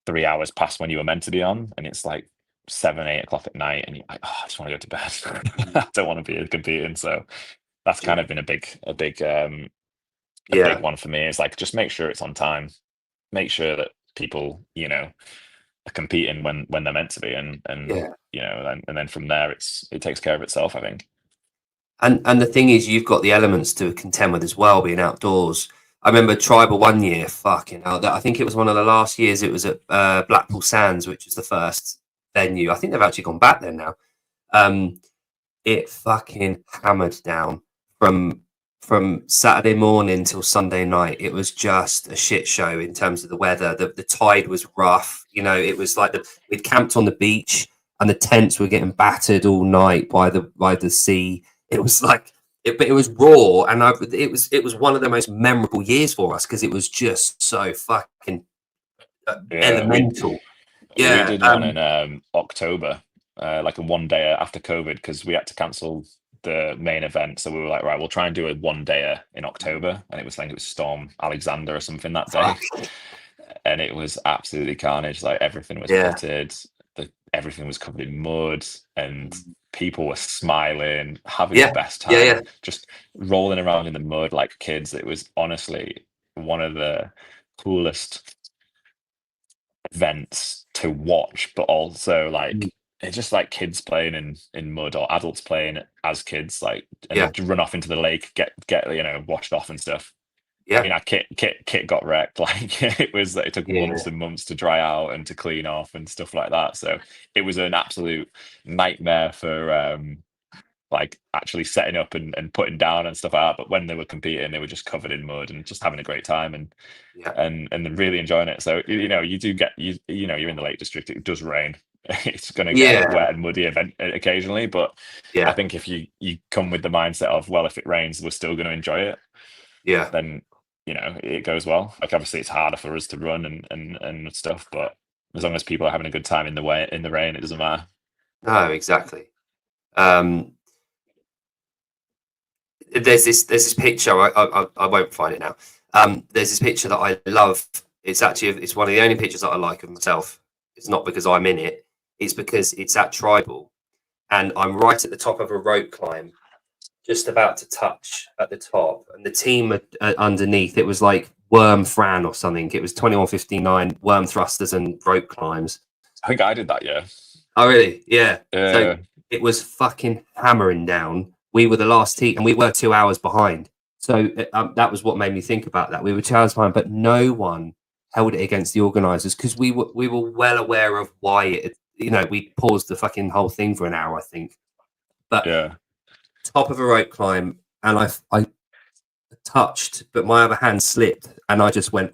3 hours past when you were meant to be on, and it's like 7-8 o'clock at night, and you're like, oh, I just want to go to bed. I don't want to be competing. So that's kind of been a big one for me. It's like, just make sure it's on time, make sure that people are competing when they're meant to be, and then from there it takes care of itself, I think. And the thing is, you've got the elements to contend with as well, being outdoors. I remember Tribal one year, fucking hell, I think it was one of the last years. It was at Blackpool Sands, which was the first venue. I think they've actually gone back there now. It fucking hammered down from Saturday morning till Sunday night. It was just a shit show in terms of the weather. The tide was rough. It was like we'd camped on the beach and the tents were getting battered all night by the sea. It was like, but it was raw, and it was one of the most memorable years for us because it was just so fucking elemental. We did one in October, like a one day after COVID, because we had to cancel the main event. So we were like, right, we'll try and do a one day in October, and it was Storm Alexander or something that day, and it was absolutely carnage. Like everything was pitted, everything was covered in mud, and people were smiling, having the best time, just rolling around in the mud like kids. It was honestly one of the coolest events to watch, but also like it's just like kids playing in mud, or adults playing as kids, like, and run off into the lake, get washed off and stuff. I mean, our kit got wrecked. Like it took months and months to dry out and to clean off and stuff like that. So it was an absolute nightmare for like actually setting up and putting down and stuff like that. But when they were competing, they were just covered in mud and just having a great time and really enjoying it. So you do get you're in the Lake District. It does rain. It's going to get a wet and muddy event occasionally, but I think if you come with the mindset of, well, if it rains, we're still going to enjoy it. Then it goes well. Like obviously it's harder for us to run and stuff, but as long as people are having a good time in the rain, it doesn't matter. No, exactly. There's this picture. I won't find it now. There's this picture that I love. It's one of the only pictures that I like of myself. It's not because I'm in it. It's because it's at Tribal, and I'm right at the top of a rope climb, just about to touch at the top, and the team underneath. It was like Worm Fran or something. It was 21:59 worm thrusters and rope climbs. I think I did that. Yeah. Oh really? Yeah. So it was fucking hammering down. We were the last team, and we were 2 hours behind. So that was what made me think about that. We were 2 hours behind, but no one held it against the organisers because we were well aware of why we paused the fucking whole thing for an hour, I think. But top of a rope climb, and I touched, but my other hand slipped, and I just went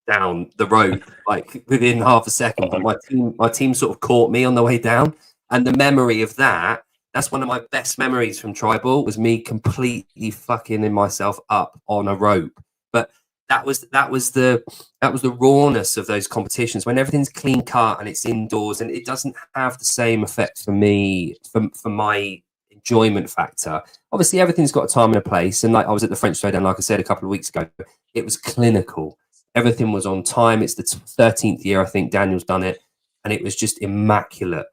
down the rope like within half a second. But my team sort of caught me on the way down, and the memory of that That's one of my best memories from tribal, was me completely fucking in myself up on a rope. But that was the rawness of those competitions, when everything's clean cut and it's indoors, and it doesn't have the same effect for me, for my enjoyment factor. Obviously, everything's got a time and a place. And like, I was at the French Showdown, like I said a couple of weeks ago, it was clinical. Everything was on time. It's the 13th year, I think, Daniel's done it, and it was just immaculate.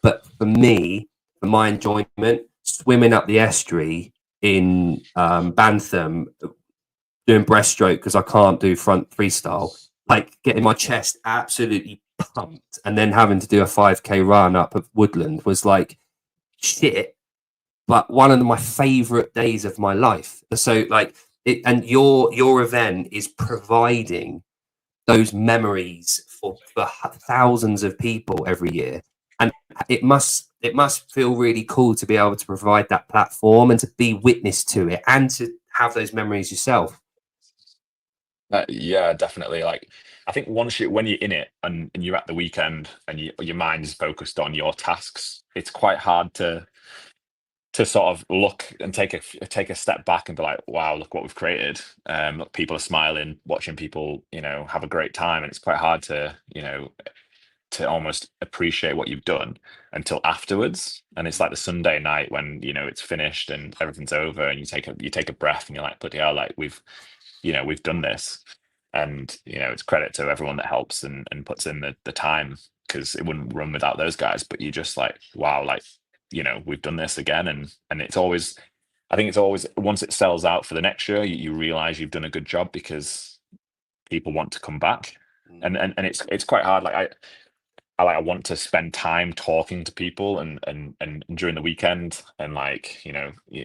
But for me, for my enjoyment, swimming up the estuary in Bantham, doing breaststroke because I can't do front freestyle, like getting my chest absolutely pumped, and then having to do a 5K run up of Woodland was like shit, but one of my favorite days of my life. So like it, and your event is providing those memories for thousands of people every year, and it must feel really cool to be able to provide that platform and to be witness to it and to have those memories yourself. Yeah, definitely. Like, I think when you're in it and you're at the weekend and your mind is focused on your tasks, it's quite hard to sort of look and take a step back and be like, wow, look what we've created. Look, people are smiling, watching people, have a great time, and it's quite hard to, to almost appreciate what you've done until afterwards. And it's like the Sunday night when, it's finished and everything's over, and you take a breath and you're like, bloody hell, like we've done this. And it's credit to everyone that helps and puts in the time, because it wouldn't run without those guys. But you just like, wow, like, we've done this again. And it's always, I think it's always, once it sells out for the next year, you realize you've done a good job because people want to come back. And it's quite hard. Like I want to spend time talking to people and during the weekend, and like,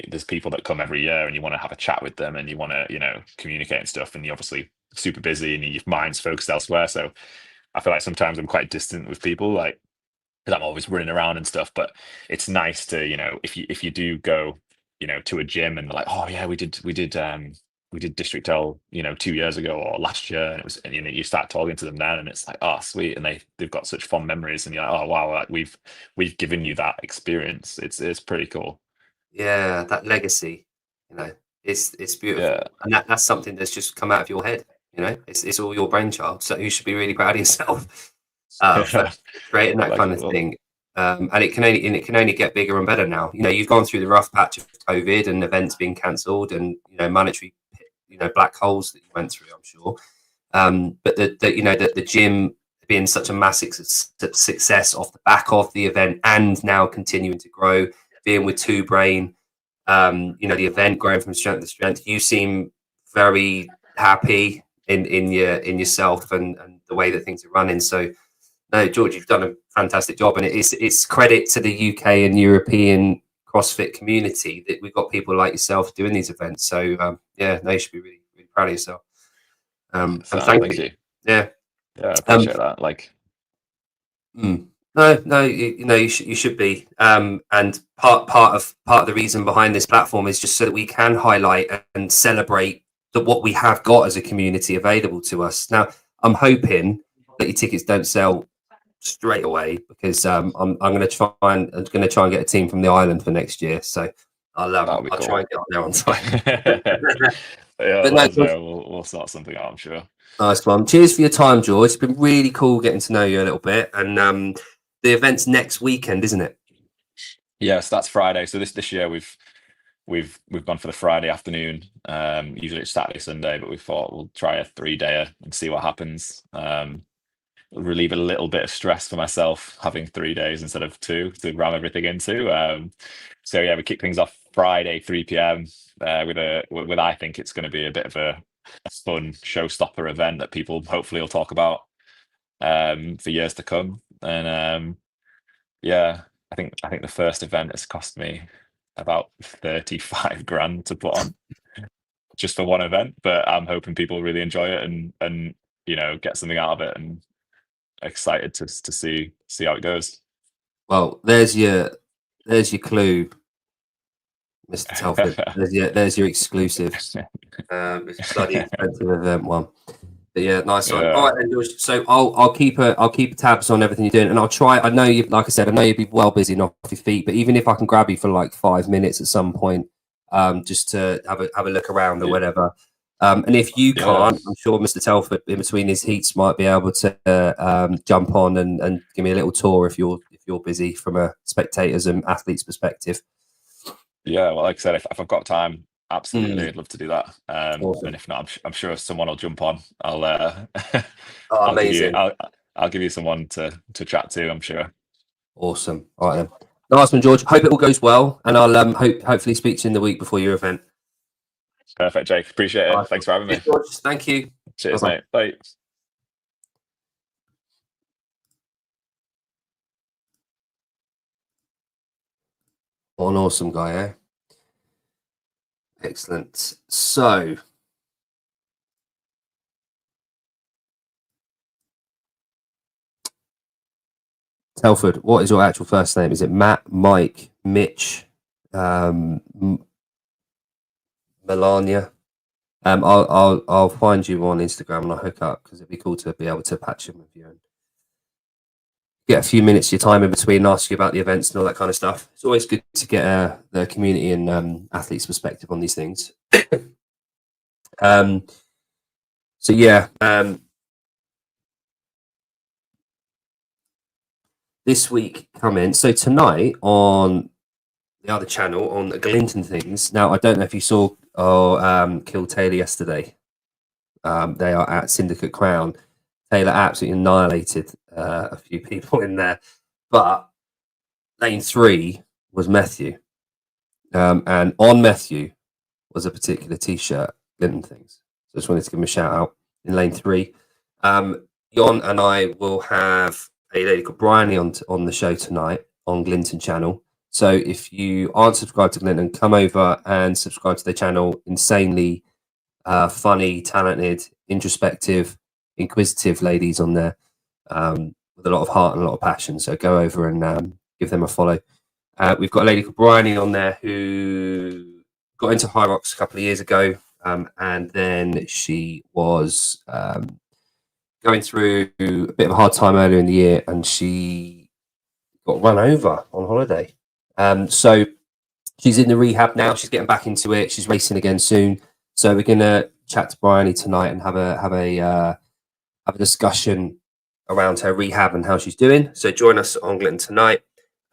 there's people that come every year and you want to have a chat with them and you want to, communicate and stuff, and you're obviously super busy and your mind's focused elsewhere. So I feel like sometimes I'm quite distant with people, like, because I'm always running around and stuff. But it's nice to, if you do go, to a gym and they're like, oh yeah, we did District L, 2 years ago or last year, and it was, and, you start talking to them then, and it's like, oh sweet, and they've got such fond memories, and you're like, oh wow, like we've given you that experience. It's pretty cool. Yeah, that legacy, it's beautiful, Yeah. and that's something that's just come out of your head. It's all your brainchild. So you should be really proud of yourself for creating that Like, kind of thing. And it can only get bigger and better now. You've gone through the rough patch of COVID and events being cancelled, and monetary, black holes that you went through, I'm sure. But the gym being such a massive success off the back of the event, and now continuing to grow, being with Two Brain, the event growing from strength to strength. You seem very happy in yourself and the way that things are running. So no, George, you've done a fantastic job, and it's credit to the UK and European CrossFit community that we've got people like yourself doing these events. So yeah, no, you should be really, really proud of yourself. And thank you. Yeah, I appreciate that. Like, no, you should be. And part of the reason behind this platform is just so that we can highlight and celebrate that what we have got as a community available to us. Now, I'm hoping that your tickets don't sell straight away, because I'm going to try and get a team from the island for next year. So I'll cool. try and get on there on time. Yeah, But let us know. We'll sort something out, I'm sure. Nice one. Cheers for your time, George. It's been really cool getting to know you a little bit. And the event's next weekend, isn't it? Yes, that's Friday. So this year we've gone for the Friday afternoon. Usually it's Saturday, Sunday, but we thought we'll try a 3-dayer and see what happens. Relieve a little bit of stress for myself having 3 days instead of 2 to ram everything into. So yeah, we kick things off Friday 3 p.m. With I think it's going to be a bit of a fun showstopper event that people hopefully will talk about for years to come. And yeah, I think the first event has cost me about 35 grand to put on just for one event, but I'm hoping people really enjoy it and get something out of it, and excited to see how it goes. Well, there's your clue, Mr. Telford. There's your exclusive. It's bloody expensive event one. But yeah, nice one. Yeah. All right, then, George. So I'll keep tabs on everything you're doing, and I'll try. I know you, like I said, I know you'll be well busy and off your feet, but even if I can grab you for like 5 minutes at some point, just to have a look around or whatever. And if you can't, I'm sure Mr. Telford, in between his heats, might be able to jump on and give me a little tour if you're busy from a spectators and athletes perspective. Yeah, well, like I said, if I've got time, absolutely, I'd love to do that. Awesome. And if not, I'm sure someone will jump on. I'll Amazing. I'll give you someone to chat to, I'm sure. Awesome. All right then. Nice one, George. Hope it all goes well, and I'll hopefully speak to you in the week before your event. Perfect, Jake. Appreciate it. Nice. Thanks for having me. George, thank you. Cheers, Bye-bye. mate. Bye. What an awesome guy, eh? Excellent. So, Telford, what is your actual first name? Is it Matt, Mike, Mitch, Melania? I'll find you on Instagram and I'll hook up because it'd be cool to be able to patch in with you and get a few minutes of your time in between and ask you about the events and all that kind of stuff. It's always good to get the community and athletes' perspective on these things. So yeah, this week coming. So tonight on the other channel on the Glinton things. Now I don't know if you saw Kill Taylor yesterday. They are at Syndicate Crown. Taylor absolutely annihilated a few people in there, but lane 3 was Matthew, and on Matthew was a particular T-shirt, Glinton things. So I just wanted to give him a shout out in lane 3. Jon and I will have a lady called Bryony on the show tonight on Glinton channel. So if you aren't subscribed to Glinton, come over and subscribe to their channel. Insanely funny, talented, introspective, inquisitive ladies on there with a lot of heart and a lot of passion. So go over and give them a follow. We've got a lady called Bryony on there who got into High Rocks a couple of years ago, and then she was going through a bit of a hard time earlier in the year, and she got run over on holiday. So she's in the rehab now. She's getting back into it. She's racing again soon. So we're gonna chat to Bryony tonight and have a discussion around her rehab and how she's doing. So join us on Glinton tonight.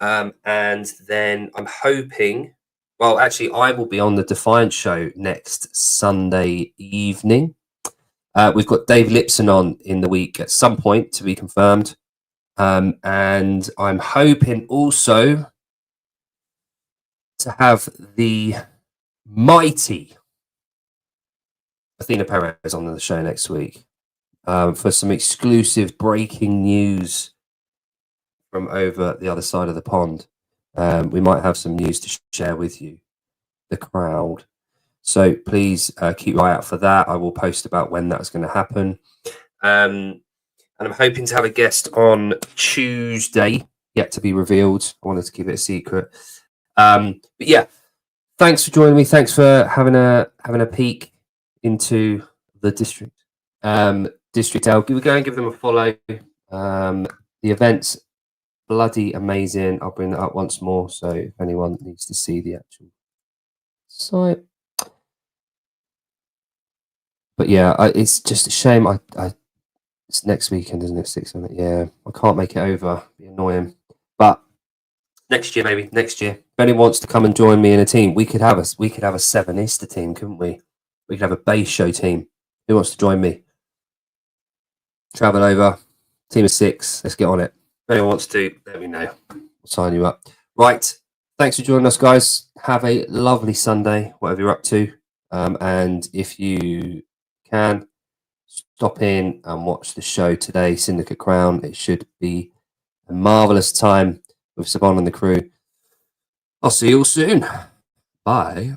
And then I'm hoping, well, actually, I will be on the Defiant show next Sunday evening. We've got Dave Lipson on in the week at some point to be confirmed. And I'm hoping also to have the mighty Athena Perez on the show next week for some exclusive breaking news from over the other side of the pond. We might have some news to share with you, the crowd. So please keep your eye out for that. I will post about when that's going to happen. And I'm hoping to have a guest on Tuesday, yet to be revealed. I wanted to keep it a secret. But yeah, thanks for joining me. Thanks for having a peek into the district. District L. Go and give them a follow. The event's bloody amazing. I'll bring that up once more. So if anyone needs to see the actual site. But yeah, it's just a shame. It's next weekend, isn't it? 6 on it. Yeah, I can't make it over. It'd be annoying. But next year, maybe next year. If anyone wants to come and join me in a team, we could have a Seven-ister team, couldn't we? We could have a base show team. Who wants to join me? Travel over, team of 6. Let's get on it. If anyone wants to, let me know. We'll sign you up. Right. Thanks for joining us, guys. Have a lovely Sunday, whatever you're up to. And if you can, stop in and watch the show today, Syndicate Crown. It should be a marvellous time with Saban and the crew. I'll see you all soon. Bye.